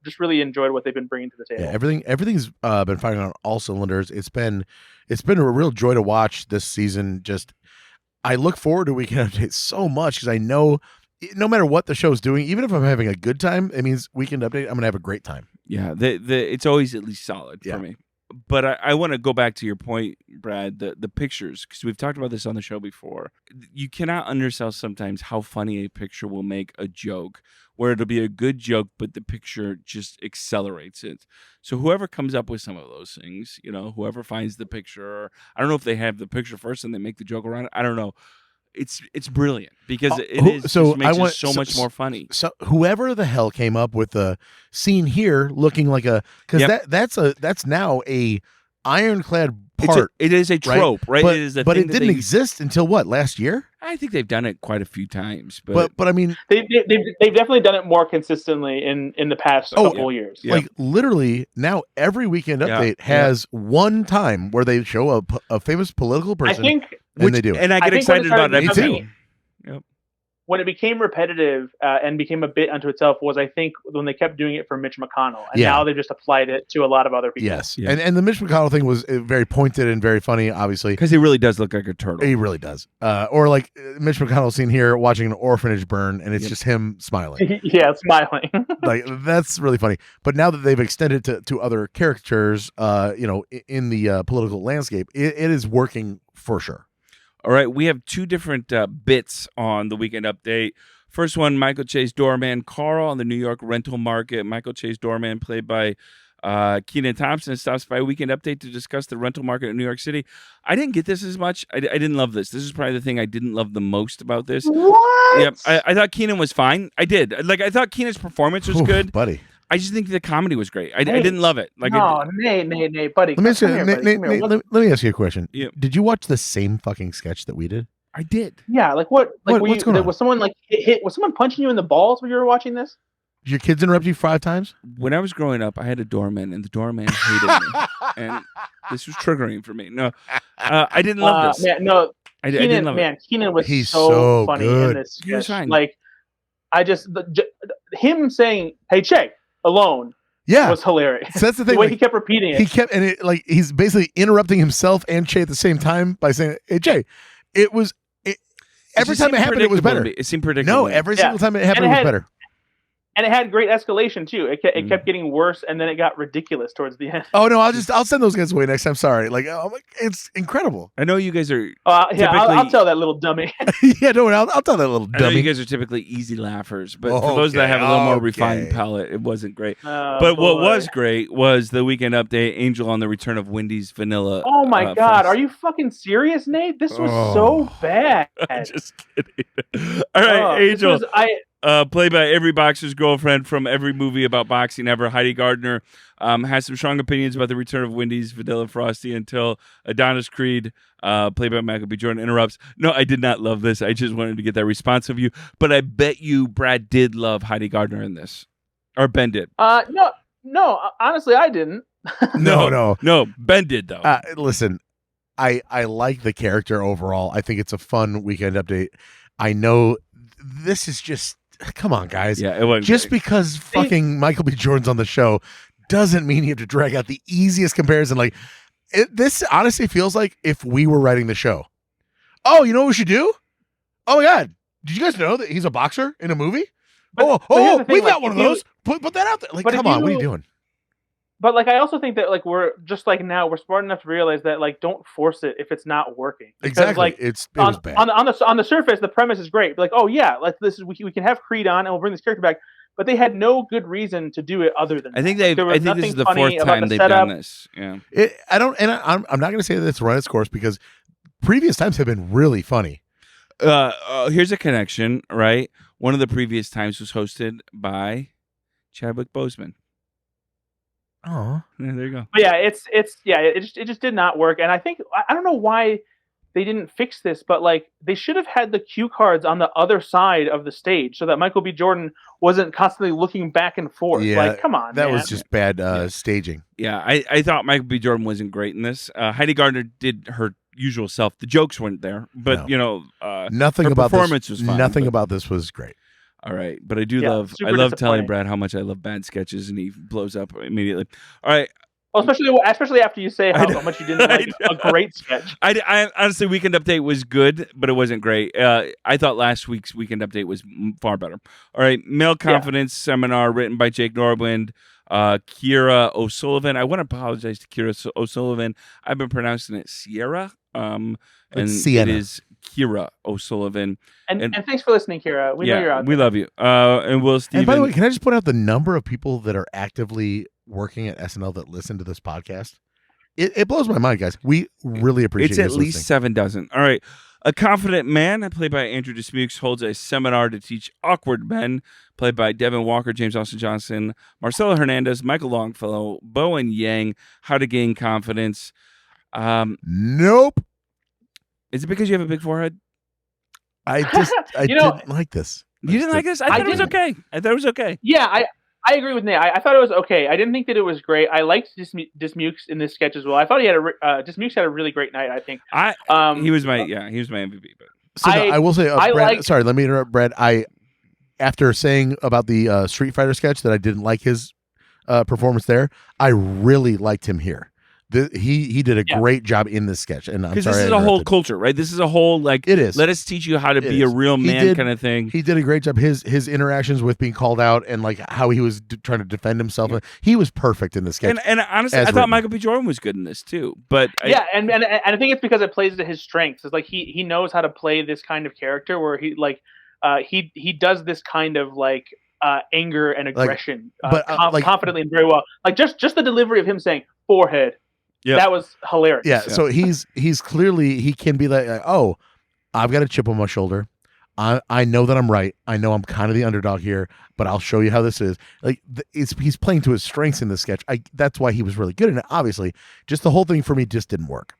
just really enjoyed what they've been bringing to the table. Yeah, everything's been firing on all cylinders. It's been a real joy to watch this season. Just I look forward to Weekend Update so much because I know no matter what the show's doing, even if I'm having a good time, it means Weekend Update, I'm gonna have a great time. Yeah, it's always at least solid for me. But I want to go back to your point, Brad, the pictures, because we've talked about this on the show before. You cannot undersell sometimes how funny a picture will make a joke, where it'll be a good joke, but the picture just accelerates it. So whoever comes up with some of those things, whoever finds the picture, I don't know if they have the picture first and they make the joke around it. I don't know. It's brilliant because it makes it so much more funny. So whoever the hell came up with the scene here looking like that's now a ironclad part. It is a trope, right? But, it is a but thing it didn't exist until what, last year? I think they've done it quite a few times, but I mean, they've definitely done it more consistently in the past couple years. Yeah. Like literally now, every Weekend Update has one time where they show a famous political person. They do, and I get excited about it. Me too. Yep. When it became repetitive and became a bit unto itself was, I think, when they kept doing it for Mitch McConnell, and now they've just applied it to a lot of other people. Yes, and the Mitch McConnell thing was very pointed and very funny, obviously, because he really does look like a turtle. He really does. Or like Mitch McConnell seen here watching an orphanage burn, and it's just him smiling. Yeah, smiling. Like that's really funny. But now that they've extended to other characters, in the political landscape, it is working for sure. All right, we have two different bits on the Weekend Update. First one, Michael Che's Doorman Carl on the New York rental market. Michael Che's Doorman, played by Kenan Thompson, stops by Weekend Update to discuss the rental market in New York City. I didn't get this as much. I didn't love this. This is probably the thing I didn't love the most about this. What? Yep, I thought Kenan was fine. I did. I thought Kenan's performance was good. Buddy. I just think the comedy was great. I didn't love it. Nate, buddy. Let me ask you a question. Yep. Did you watch the same fucking sketch that we did? I did. Yeah, like what? Like what's going on? Was someone was someone punching you in the balls when you were watching this? Did your kids interrupt you 5 times? When I was growing up, I had a doorman, and the doorman hated me, and this was triggering for me. No, I didn't love this. I didn't love it. Kenan was He's so funny good. in this sketch. He was fine. Like, him saying, "Hey, Che," alone Yeah, was hilarious. so that's the thing. The way like, he kept repeating it. he kept, and it, like, he's basically interrupting himself and Che at the same time by saying, "Hey, Che," it was every time it happened, it was better. It seemed predictable. No, every single time it happened, it was better. And it had great escalation too. It kept getting worse, and then it got ridiculous towards the end. Oh no, I'll send those guys away next time. Sorry, like, it's incredible. I know you guys are. Yeah, I'll tell that little dummy. Yeah, don't worry, I'll tell that little dummy. I know you guys are typically easy laughers, but for those that have a little more refined palate, it wasn't great. But what was great was the weekend update, Angel on the return of Wendy's Vanilla. Oh my God, are you fucking serious, Nate? This was so bad. I'm just kidding. All right, Angel. Played by every boxer's girlfriend from every movie about boxing ever. Heidi Gardner has some strong opinions about the return of Wendy's Vanilla Frosty until Adonis Creed, played by Michael B. Jordan, interrupts. No, I did not love this. I just wanted to get that response of you. But I bet you Brad did love Heidi Gardner in this. Or Ben did. No, honestly, I didn't. No. Ben did, though. Listen, I like the character overall. I think it's a fun weekend update. I know this is just... Come on, guys. Yeah, it wasn't just because fucking Michael B. Jordan's on the show doesn't mean you have to drag out the easiest comparison. Like, this honestly feels like if we were writing the show. Oh, you know what we should do? Oh my God, did you guys know that he's a boxer in a movie? But we got one of those. Put that out there. Like, come on, what are you doing? But like, I also think that like we're just like now we're smart enough to realize that like don't force it if it's not working. Because, exactly, like it was bad. On the surface, the premise is great. Like, oh yeah, like we can have Creed on and we'll bring this character back. But they had no good reason to do it other than I think this is the fourth time they've done this. Yeah, I'm not going to say that it's run its course because previous times have been really funny. Here's a connection, right? One of the previous times was hosted by Chadwick Boseman. Oh, yeah, there you go. But yeah, it just did not work, and I think I don't know why they didn't fix this, but like they should have had the cue cards on the other side of the stage so that Michael B. Jordan wasn't constantly looking back and forth. Yeah, like, come on, that man. was just bad staging. Yeah, I thought Michael B. Jordan wasn't great in this. Heidi Gardner did her usual self. The jokes weren't there, but nothing her about performance was fine. Nothing about this was great. All right, but I love telling Brad how much I love bad sketches, and he blows up immediately. All right. Well, especially after you say how much you didn't like a great sketch. I honestly, Weekend Update was good, but it wasn't great. I thought last week's Weekend Update was far better. All right, Male Confidence Seminar written by Jake Norwind, Kira O'Sullivan. I want to apologize to Kira O'Sullivan. I've been pronouncing it Sierra, and Sienna. it is Kira O'Sullivan. And thanks for listening, Kira. We know you're out there. We love you. And Will Steven. And by the way, can I just point out the number of people that are actively working at SNL that listen to this podcast? It blows my mind, guys. We really appreciate it. It's at least 7 dozen. All right. A Confident Man, played by Andrew Dismukes, holds a seminar to teach awkward men, played by Devin Walker, James Austin Johnson, Marcelo Hernandez, Michael Longfellow, Bowen Yang, how to gain confidence. Nope. Is it because you have a big forehead? I didn't like this. You didn't like this? I thought it was okay. I thought it was okay. Yeah, I agree with Nate. I thought it was okay. I didn't think that it was great. I liked Dismukes in this sketch as well. I thought Dismukes had a really great night. I think he was my MVP. But so I will say, Brad, sorry, let me interrupt, Brad. After saying about the Street Fighter sketch that I didn't like his performance there, I really liked him here. He did a great job in this sketch, and because this is a whole culture, right? This is a whole like it is. Let us teach you how to be a real man kind of thing. He did a great job. His interactions with being called out and like how he was trying to defend himself. Yeah. He was perfect in this sketch. And honestly, I thought Michael B. Jordan was good in this too. But and I think it's because it plays to his strengths. It's like he knows how to play this kind of character where he does this kind of like anger and aggression confidently and very well. Like just the delivery of him saying forehead. Yeah, that was hilarious. Yeah, so he's clearly he can be like, oh, I've got a chip on my shoulder. I know that I'm right. I know I'm kind of the underdog here, but I'll show you how this is. Like he's playing to his strengths in this sketch. That's why he was really good in it. Obviously, just the whole thing for me just didn't work.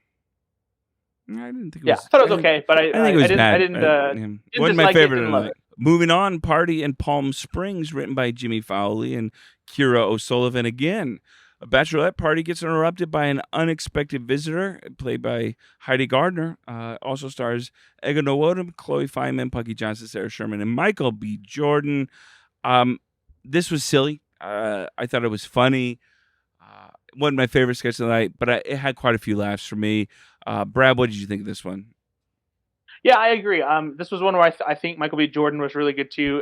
I didn't think. I thought it was okay, but I think it was bad. I didn't wasn't my favorite. Moving on, Party in Palm Springs, written by Jimmy Fowley and Kira O'Sullivan again. A bachelorette party gets interrupted by an unexpected visitor, played by Heidi Gardner. Also stars Egan Nwodim, Chloe Fineman, Punky Johnson, Sarah Sherman, and Michael B. Jordan. This was silly. I thought it was funny. Wasn't my favorite sketch of the night, but it had quite a few laughs for me. Brad, what did you think of this one? Yeah, I agree. This was one where I think Michael B. Jordan was really good too.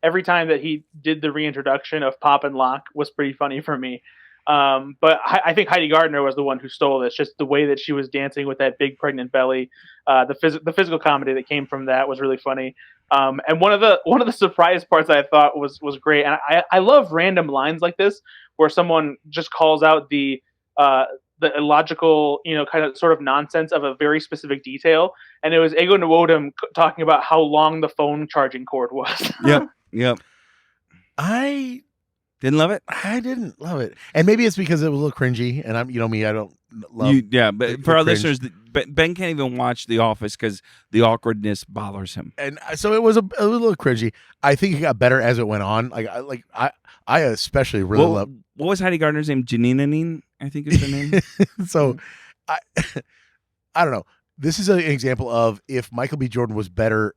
Every time that he did the reintroduction of Pop and Lock was pretty funny for me. But I think Heidi Gardner was the one who stole this. Just the way that she was dancing with that big pregnant belly, the physical comedy that came from that was really funny. And one of the surprise parts I thought was great. And I love random lines like this where someone just calls out the illogical, kind of sort of nonsense of a very specific detail. And it was Ego Nwodum talking about how long the phone charging cord was. Yep. I Didn't love it? I didn't love it, and maybe it's because it was a little cringy, and I'm, me, I don't love. But for our listeners, Ben can't even watch The Office because the awkwardness bothers him. And so it was a little cringy. I think it got better as it went on. I especially really love. What was Heidi Gardner's name? Janine, I think is her name. So, I don't know. This is an example of if Michael B. Jordan was better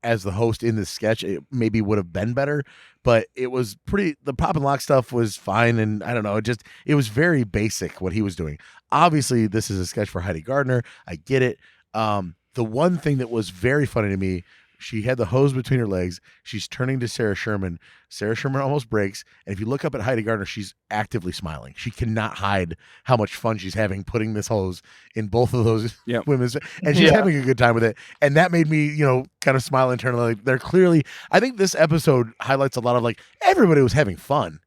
as the host in this sketch, it maybe would have been better. But it was the Pop and Lock stuff was fine, and I don't know, it was very basic what he was doing. Obviously, this is a sketch for Heidi Gardner. I get it. The one thing that was very funny to me, she had the hose between her legs. She's turning to Sarah Sherman. Sarah Sherman almost breaks. And if you look up at Heidi Gardner, she's actively smiling. She cannot hide how much fun she's having putting this hose in both of those women's. And she's having a good time with it. And that made me, kind of smile internally. They're clearly, I think this episode highlights a lot of everybody was having fun,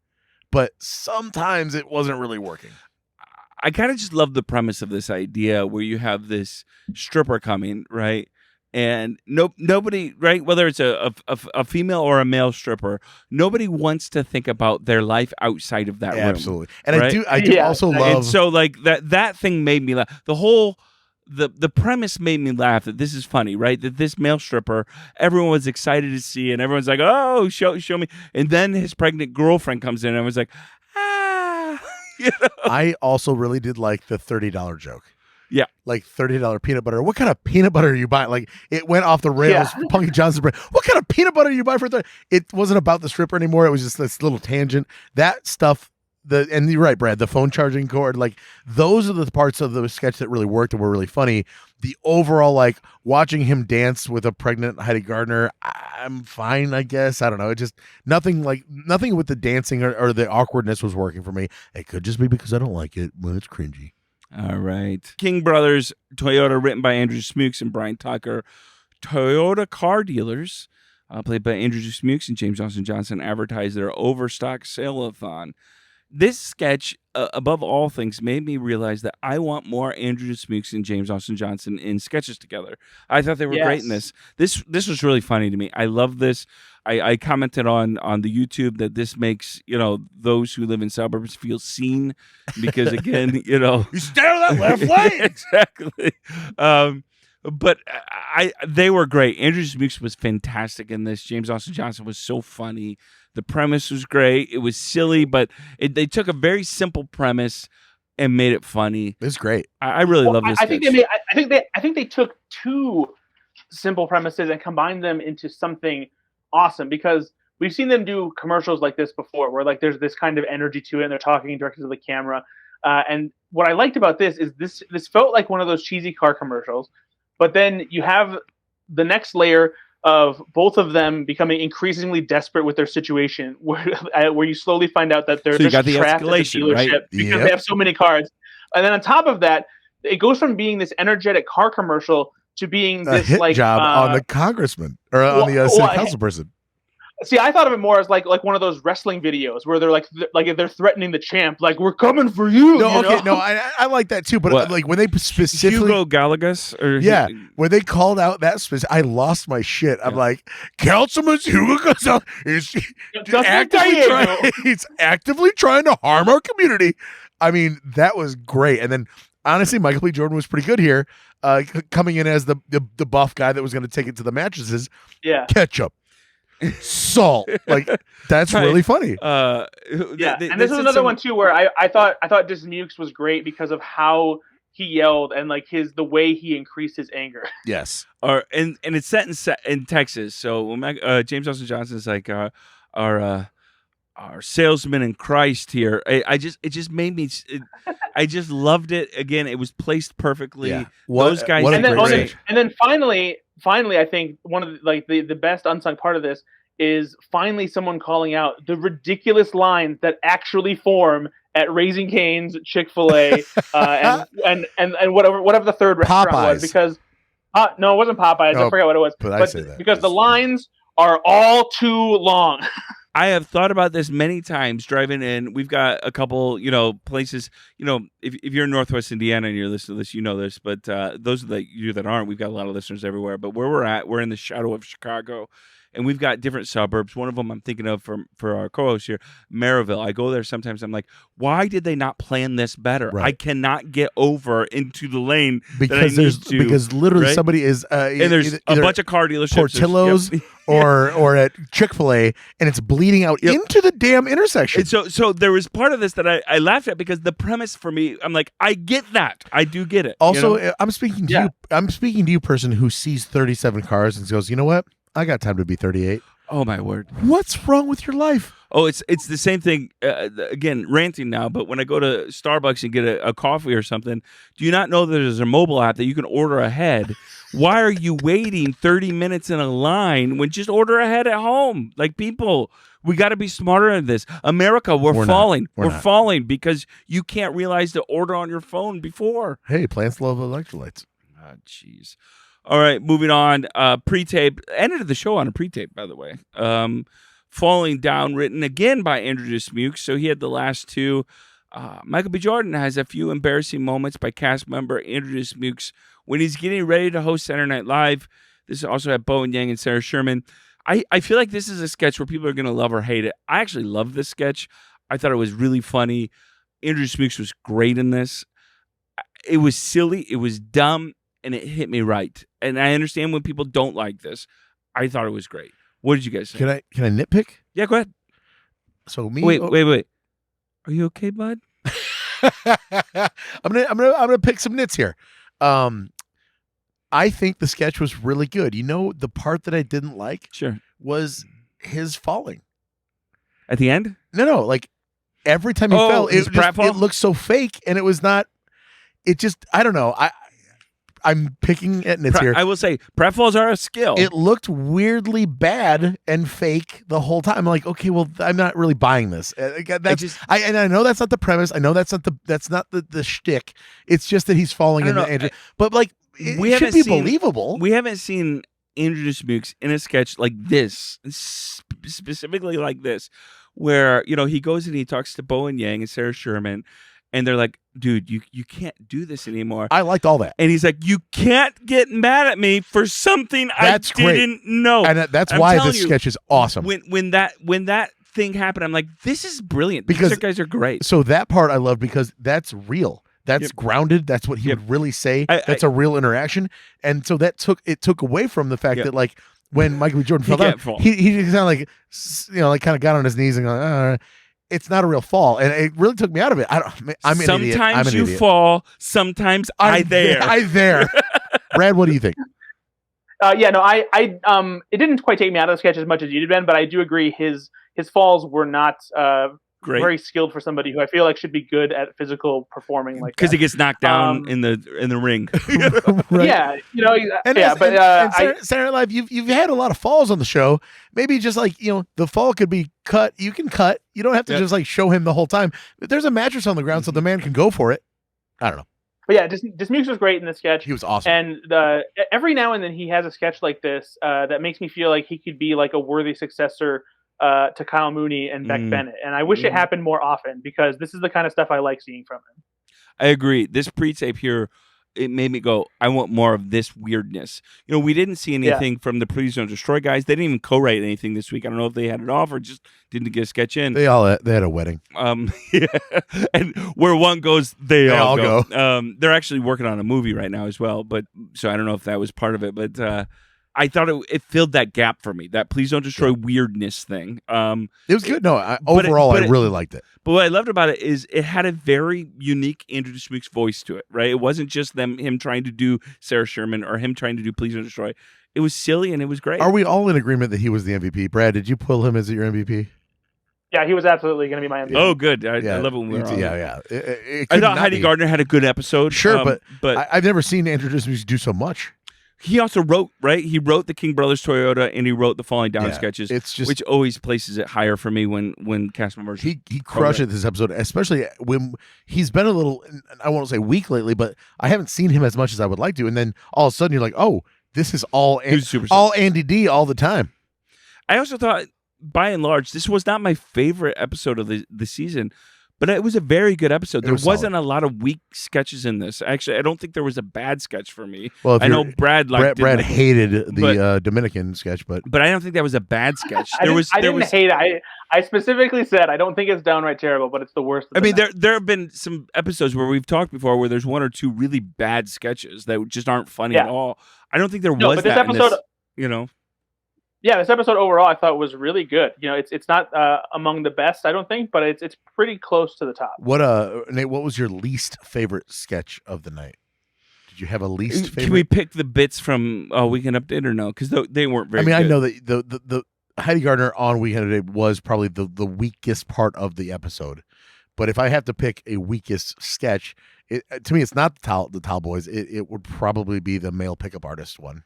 but sometimes it wasn't really working. I kind of just love the premise of this idea where you have this stripper coming, right? And nobody, right? Whether it's a female or a male stripper, nobody wants to think about their life outside of that room. Absolutely. And right? I do also love. And so that thing made me laugh. The premise made me laugh that this is funny, right? That this male stripper, everyone was excited to see, and everyone's like, "Oh, show me!" And then his pregnant girlfriend comes in, and I was like, "Ah." I also really did like the $30 joke. Yeah. Like $30 peanut butter. What kind of peanut butter are you buying? It went off the rails. Yeah. Punky Johnson's brand. What kind of peanut butter are you buying for $30? It wasn't about the stripper anymore. It was just this little tangent. That stuff, and you're right, Brad, the phone charging cord, those are the parts of the sketch that really worked and were really funny. The overall, watching him dance with a pregnant Heidi Gardner, I'm fine, I guess. I don't know. It just, nothing with the dancing or the awkwardness was working for me. It could just be because I don't like it when it's cringy. All right. King Brothers Toyota, written by Andrew Smooks and Brian Tucker. Toyota car dealers, played by Andrew Smooks and James Austin Johnson, advertise their overstock sale-a-thon. This sketch, above all things, made me realize that I want more Andrew Smooks and James Austin Johnson in sketches together. I thought they were great in this. This was really funny to me. I love this. I commented on the YouTube that this makes, those who live in suburbs feel seen because, again, you stay on that left lane. Exactly. But they were great. Andrew Smooks was fantastic in this. James Austin Johnson was so funny. The premise was great. It was silly, but they took a very simple premise and made it funny. It's great. I really love this. I think they took two simple premises and combined them into something awesome, because we've seen them do commercials like this before, where there's this kind of energy to it, and they're talking directly to the camera. And what I liked about this is this felt like one of those cheesy car commercials, but then you have the next layer of both of them becoming increasingly desperate with their situation, where you slowly find out that they're just trapped at the dealership, right? Because they have so many cars. And then on top of that, it goes from being this energetic car commercial to being this hit job on the congressman or on the city council person. See, I thought of it more as like one of those wrestling videos where they're like if they're threatening the champ, we're coming for you. No, I like that too. But when they specifically Hugo Galagas, when they called out that I lost my shit. I'm like, Councilman Hugo Galagas he's actively trying to harm our community. I mean, that was great. And then honestly, Michael B. Jordan was pretty good here, coming in as the buff guy that was going to take it to the mattresses. Yeah, ketchup. Salt, that's really funny. And this is another one too where I thought Dismukes was great because of how he yelled and the way he increased his anger. Yes, and it's set in Texas. So when James Austin Johnson is our our salesman in Christ here. It just made me. I just loved it. Again, it was placed perfectly. Yeah. Those guys, what a and then, great and then, sketch. and then finally, I think one of the best unsung part of this is finally someone calling out the ridiculous lines that actually form at Raising Cane's, Chick-fil-A, and whatever the third restaurant Popeyes. was, because no, it wasn't Popeyes. No, I forgot what it was. but I say that because the just- lines are all too long. I have thought about this many times driving in. We've got a couple, places. If you're in Northwest Indiana and you're listening to this, you know this. But those of you that aren't, we've got a lot of listeners everywhere. But where we're at, we're in the shadow of Chicago, and we've got different suburbs. One of them I'm thinking of for our co-host here, Maryville. I go there sometimes. I'm like, why did they not plan this better? Right. I cannot get over into the lane because that I need to, because literally right? somebody is and there's a bunch of car dealerships. Portillo's Yep. or at Chick-fil-A, and it's bleeding out Yep. into the damn intersection. And so there was part of this that I laughed at because the premise for me, I'm like, I get that. I do get it. Also, I'm speaking to you. I'm speaking to you, person who sees 37 cars and goes, you know what? I got time to be 38. Oh my word. What's wrong with your life? Oh, it's the same thing. Again, ranting now, but when I go to Starbucks and get a coffee or something, do you not know that there's a mobile app that you can order ahead? Why are you waiting 30 minutes in a line when just order ahead at home? Like, people, we got to be smarter than this. America, we're falling. We're falling because you can't realize to order on your phone before. Hey, plants love electrolytes. Ah, jeez. All right, moving on. Pre-tape. Ended the show on a pre-tape, by the way. Falling Down, written again by Andrew Dismukes. So he had the last two. Michael B. Jordan has a few embarrassing moments by cast member Andrew Dismukes when he's getting ready to host Saturday Night Live. This also had Bowen Yang and Sarah Sherman. I feel like this is a sketch where people are going to love or hate it. I actually love this sketch. I thought it was really funny. Andrew Dismukes was great in this. It was silly. It was dumb. And it hit me right. And I understand when people don't like this. I thought it was great. What did you guys think? Can I nitpick? Yeah, go ahead. So Wait. Are you okay, bud? I'm gonna pick some nits here. I think the sketch was really good. The part that I didn't like was his falling. At the end? No, like every time he fell, it looked so fake, and it was not. It just, I don't know. I'm picking at nits here. I will say, pratfalls are a skill. It looked weirdly bad and fake the whole time. I'm like, okay, well, I'm not really buying this. I know that's not the premise. I know that's not the shtick. It's just that he's falling into Andrew. But like, it should be believable. We haven't seen Andrew Dismukes in a sketch like this, specifically like this, where he goes and he talks to Bowen Yang and Sarah Sherman. And they're like, dude, you can't do this anymore. I liked all that. And he's like, you can't get mad at me for something I didn't know. And that's why this sketch is awesome. When that thing happened, I'm like, this is brilliant. These guys are great. So that part I love because that's real. That's grounded. That's what he would really say. That's a real interaction. And so that took away from the fact that, like, when Michael B. Jordan fell down, he just kind of kind of got on his knees and go, it's not a real fall, and it really took me out of it. I'm an idiot. Sometimes you fall. Sometimes I there. Brad, what do you think? It didn't quite take me out of the sketch as much as you did, Ben, but I do agree his falls were not great. Very skilled for somebody who I feel like should be good at physical performing like that. Because he gets knocked down in the ring. Right. Yeah, Saturday Night Live, you've had a lot of falls on the show. Maybe just like the fall could be cut. You can cut. You don't have to just like show him the whole time. There's a mattress on the ground, so the man can go for it. I don't know. But yeah, Dismukes was great in the sketch. He was awesome. And every now and then he has a sketch like this that makes me feel like he could be like a worthy successor to Kyle Mooney and Beck Bennett. And I wish it happened more often because this is the kind of stuff I like seeing from him. I agree. This pre-tape here, it made me go, I want more of this weirdness. We didn't see anything from the Please Don't Destroy guys. They didn't even co-write anything this week. I don't know if they had it off or just didn't get a sketch in. They had a wedding. Yeah. And where one goes, they all go. They're actually working on a movie right now as well. But so I don't know if that was part of it. But I thought it filled that gap for me. That Please Don't Destroy weirdness thing. It was good. No, overall, I really liked it. But what I loved about it is it had a very unique Andrew Dismukes voice to it, right? It wasn't just him trying to do Sarah Sherman or him trying to do Please Don't Destroy. It was silly and it was great. Are we all in agreement that he was the MVP? Brad, did you pull him as your MVP? Yeah, he was absolutely going to be my MVP. Oh, good. I love it when we're on. Yeah. I thought Heidi Gardner had a good episode. Sure, but I've never seen Andrew Dismuke do so much. He also wrote, right? He wrote the King Brothers Toyota, and he wrote the Falling Down sketches. It's just, which always places it higher for me when cast members. He crushed it this episode, especially when he's been a little, I won't say weak lately, but I haven't seen him as much as I would like to. And then all of a sudden you're like, oh, this is all Andy D all the time. I also thought, by and large, this was not my favorite episode of the season, but it was a very good episode. There wasn't a lot of weak sketches in this. Actually, I don't think there was a bad sketch for me. Well, I know Brad hated the Dominican sketch, but I don't think that was a bad sketch. I didn't hate it. I specifically said I don't think it's downright terrible, but it's the worst. I mean, there have been some episodes where we've talked before where there's one or two really bad sketches that just aren't funny at all. I don't think there was but that this episode, in this, Yeah, this episode overall I thought was really good. It's not among the best, I don't think, but it's pretty close to the top. Nate, what was your least favorite sketch of the night? Did you have a least favorite? Can we pick the bits from Weekend Update or no? Because they weren't very good. I know that the Heidi Gardner on Weekend Update was probably the weakest part of the episode. But if I have to pick a weakest sketch, to me it's not the Towel Boys. It would probably be the male pickup artist one.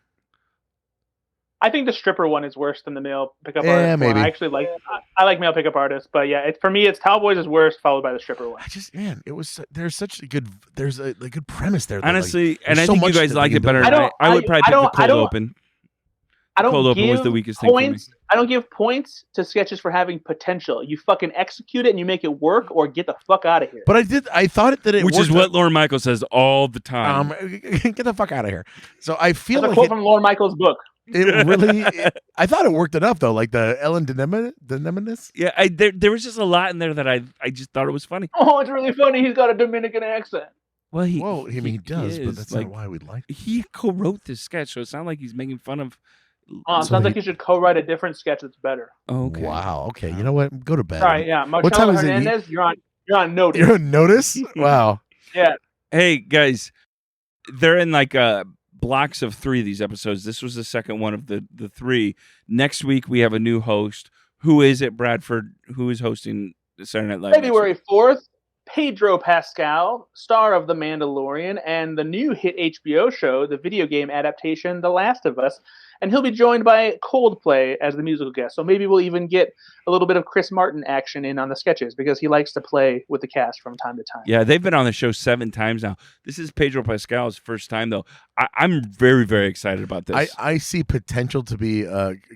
I think the stripper one is worse than the male pickup artist maybe. one. I actually like male pickup artists, but yeah, for me, it's Towel Boys is worse, followed by the stripper one. There's a good premise there. Honestly, and I think you guys liked it better. I would probably pick the cold open. Cold open was the weakest thing for me. I don't give points to sketches for having potential. You fucking execute it and you make it work, or get the fuck out of here. But I thought that it which worked is what Lorne Michaels says all the time. Get the fuck out of here. So I feel That's like a quote from Lorne Michaels' book. It really, I thought it worked enough though, like the Ellen DeGeneres. Yeah, there was just a lot in there that I just thought it was funny. Oh, it's really funny. He's got a Dominican accent. Well, he does, but that's not why we like. He co-wrote this sketch, so it's not like he's making fun of. Sounds like you should co-write a different sketch that's better. Okay. Wow. Okay. You know what? Go to bed. All right. Yeah. Marcelo Hernandez, you're on notice. You're on notice. Wow. Yeah. Hey guys, they're in like blocks of 3 of these episodes. This was the second one of the 3. Next week we have a new host. Who is it, Bradford? Who is hosting Saturday Night Live? February 4th, Pedro Pascal, star of The Mandalorian and the new hit HBO show, the video game adaptation The Last of Us. And he'll be joined by Coldplay as the musical guest. So maybe we'll even get a little bit of Chris Martin action in on the sketches because he likes to play with the cast from time to time. Yeah, they've been on the show 7 times now. This is Pedro Pascal's first time, though. I'm very, very excited about this. I see potential to be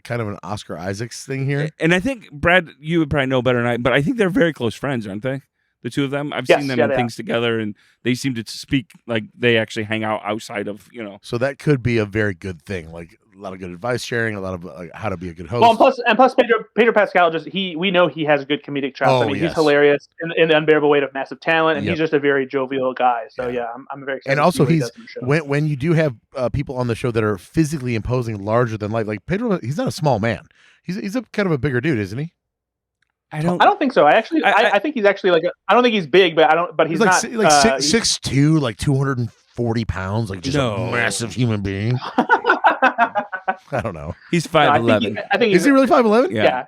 kind of an Oscar Isaacs thing here. And I think, Brad, you would probably know better than I, but I think they're very close friends, aren't they? The two of them? I've seen them in things together, and they seem to speak like they actually hang out outside of, So that could be a very good thing, like a lot of good advice sharing, a lot of how to be a good host. Well, and plus Pedro Pascal, we know he has good comedic chops. He's hilarious in the unbearable weight of massive talent, and he's just a very jovial guy. So I'm very excited. And also, he's when you do have people on the show that are physically imposing, larger than life, like Pedro, he's not a small man. He's a kind of a bigger dude, isn't he? I don't think so. I think he's actually I don't think he's big, but he's not like 6'2", like 240 pounds, like just a massive human being. I don't know. He's 5'11". I think is he really 5'11"? Yeah.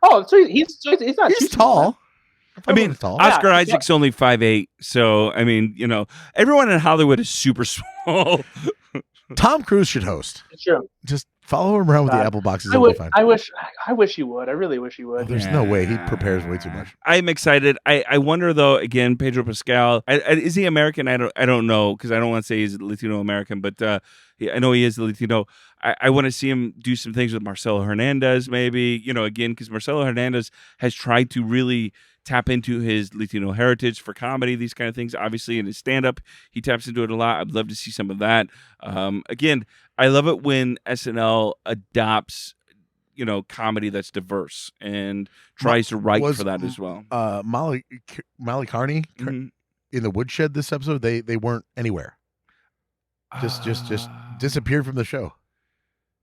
Oh, so he's not. He's tall. I mean, Oscar Isaac's only 5'8", so I mean, everyone in Hollywood is super small. Tom Cruise should host. It's true. Just follow him around with the apple boxes. I wish he would. I really wish he would. There's no way. He prepares way too much. I'm excited. I wonder though. Again, Pedro Pascal. Is he American? I don't know because I don't want to say he's Latino American, but I know he is Latino. I want to see him do some things with Marcelo Hernandez, maybe. Again, because Marcelo Hernandez has tried to really tap into his Latino heritage for comedy, these kind of things. Obviously, in his stand-up, he taps into it a lot. I'd love to see some of that. Again, I love it when SNL adopts, comedy that's diverse and tries to write for that as well. Molly Carney in the woodshed this episode, they weren't anywhere. Just disappeared from the show.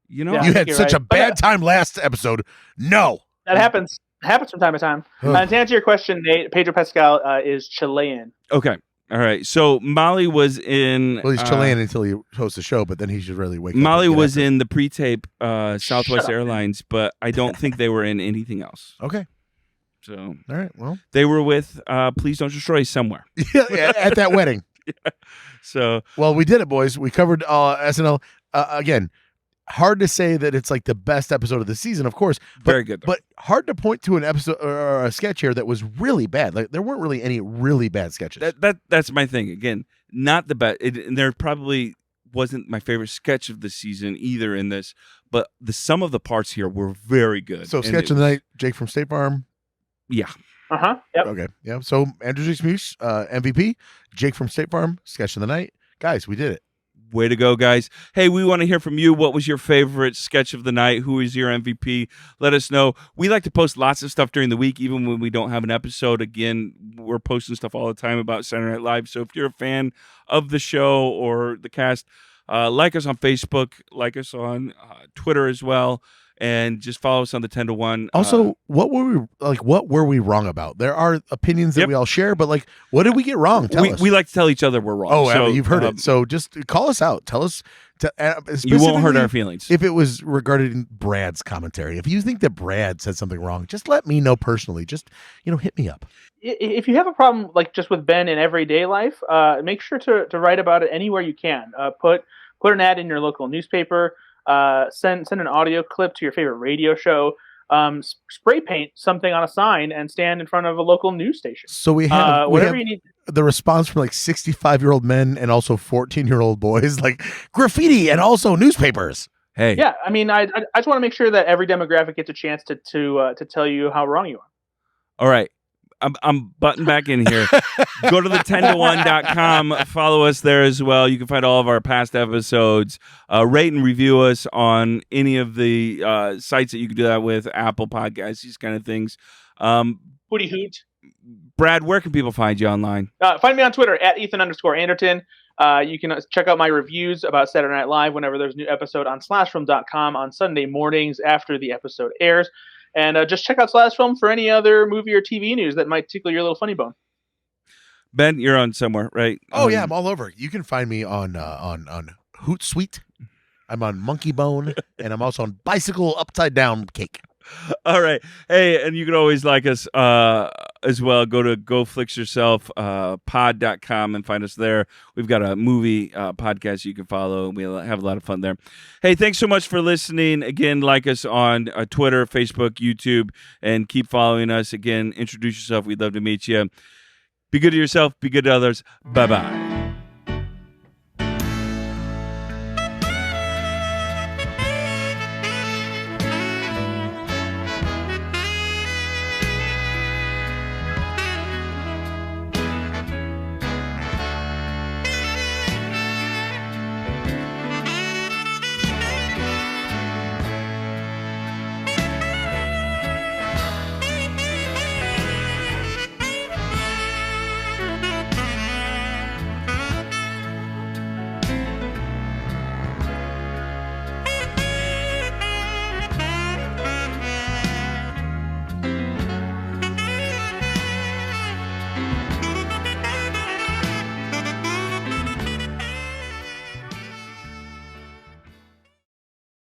You had such a bad time last episode. No, that happens. Happens from time to time. To answer your question, Nate, Pedro Pascal is Chilean. Okay. All right. So Molly was in... Well, he's Chilean until he hosts the show, but then he should really wake up. Molly was in the pre-tape Southwest Airlines, but I don't think they were in anything else. Okay. So All right. Well, they were with Please Don't Destroy somewhere. yeah, at that wedding. So Well, we did it, boys. We covered SNL again. Hard to say that it's like the best episode of the season, of course. But, very good. Though. But hard to point to an episode or a sketch here that was really bad. Like there weren't really any really bad sketches. That's my thing. Again, not the best. And there probably wasn't my favorite sketch of the season either in this, but the sum of the parts here were very good. So sketch of the night, Jake from State Farm. Yeah. Yep. Okay. Yeah. So Andrew J. Smoosh, MVP, Jake from State Farm, sketch of the night. Guys, we did it. Way to go, guys. Hey, we want to hear from you. What was your favorite sketch of the night? Who is your MVP? Let us know. We like to post lots of stuff during the week, even when we don't have an episode. Again, we're posting stuff all the time about Saturday Night Live. So if you're a fan of the show or the cast, like us on Facebook, like us on Twitter as well. And just follow us on the 10 to 1. Also, what were we wrong about? There are opinions that we all share, but like, what did we get wrong? Tell us. We like to tell each other we're wrong. Oh, so, you've heard it. So just call us out. Tell us. You won't hurt our feelings. If it was regarding Brad's commentary, if you think that Brad said something wrong, just let me know personally. Just hit me up. If you have a problem like just with Ben in everyday life, make sure to write about it anywhere you can. Put an ad in your local newspaper. Send an audio clip to your favorite radio show. Spray paint something on a sign and stand in front of a local news station. So we have whatever you need. The response from like 65-year-old men and also 14-year-old boys, like graffiti and also newspapers. Hey, yeah, I mean, I just want to make sure that every demographic gets a chance to tell you how wrong you are. All right. I'm butting back in here. Go to the 10to1.com. Follow us there as well. You can find all of our past episodes. Rate and review us on any of the sites that you can do that with, Apple Podcasts, these kind of things. Booty hoot. Brad, where can people find you online? Find me on Twitter at Ethan_Anderton. You can check out my reviews about Saturday Night Live whenever there's a new episode on slashfilm.com on Sunday mornings after the episode airs. And just check out Slash Film for any other movie or TV news that might tickle your little funny bone. Ben, you're on somewhere, right? Oh, yeah, I'm all over. You can find me on Hootsuite. I'm on Monkey Bone, and I'm also on Bicycle Upside Down Cake. All right. Hey, and you can always like us as well. Go to goflixyourself.pod.com and find us there. We've got a movie podcast you can follow. We'll have a lot of fun there. Hey, thanks so much for listening. Again, like us on Twitter, Facebook, YouTube, and keep following us. Again, introduce yourself. We'd love to meet you. Be good to yourself. Be good to others. Bye-bye.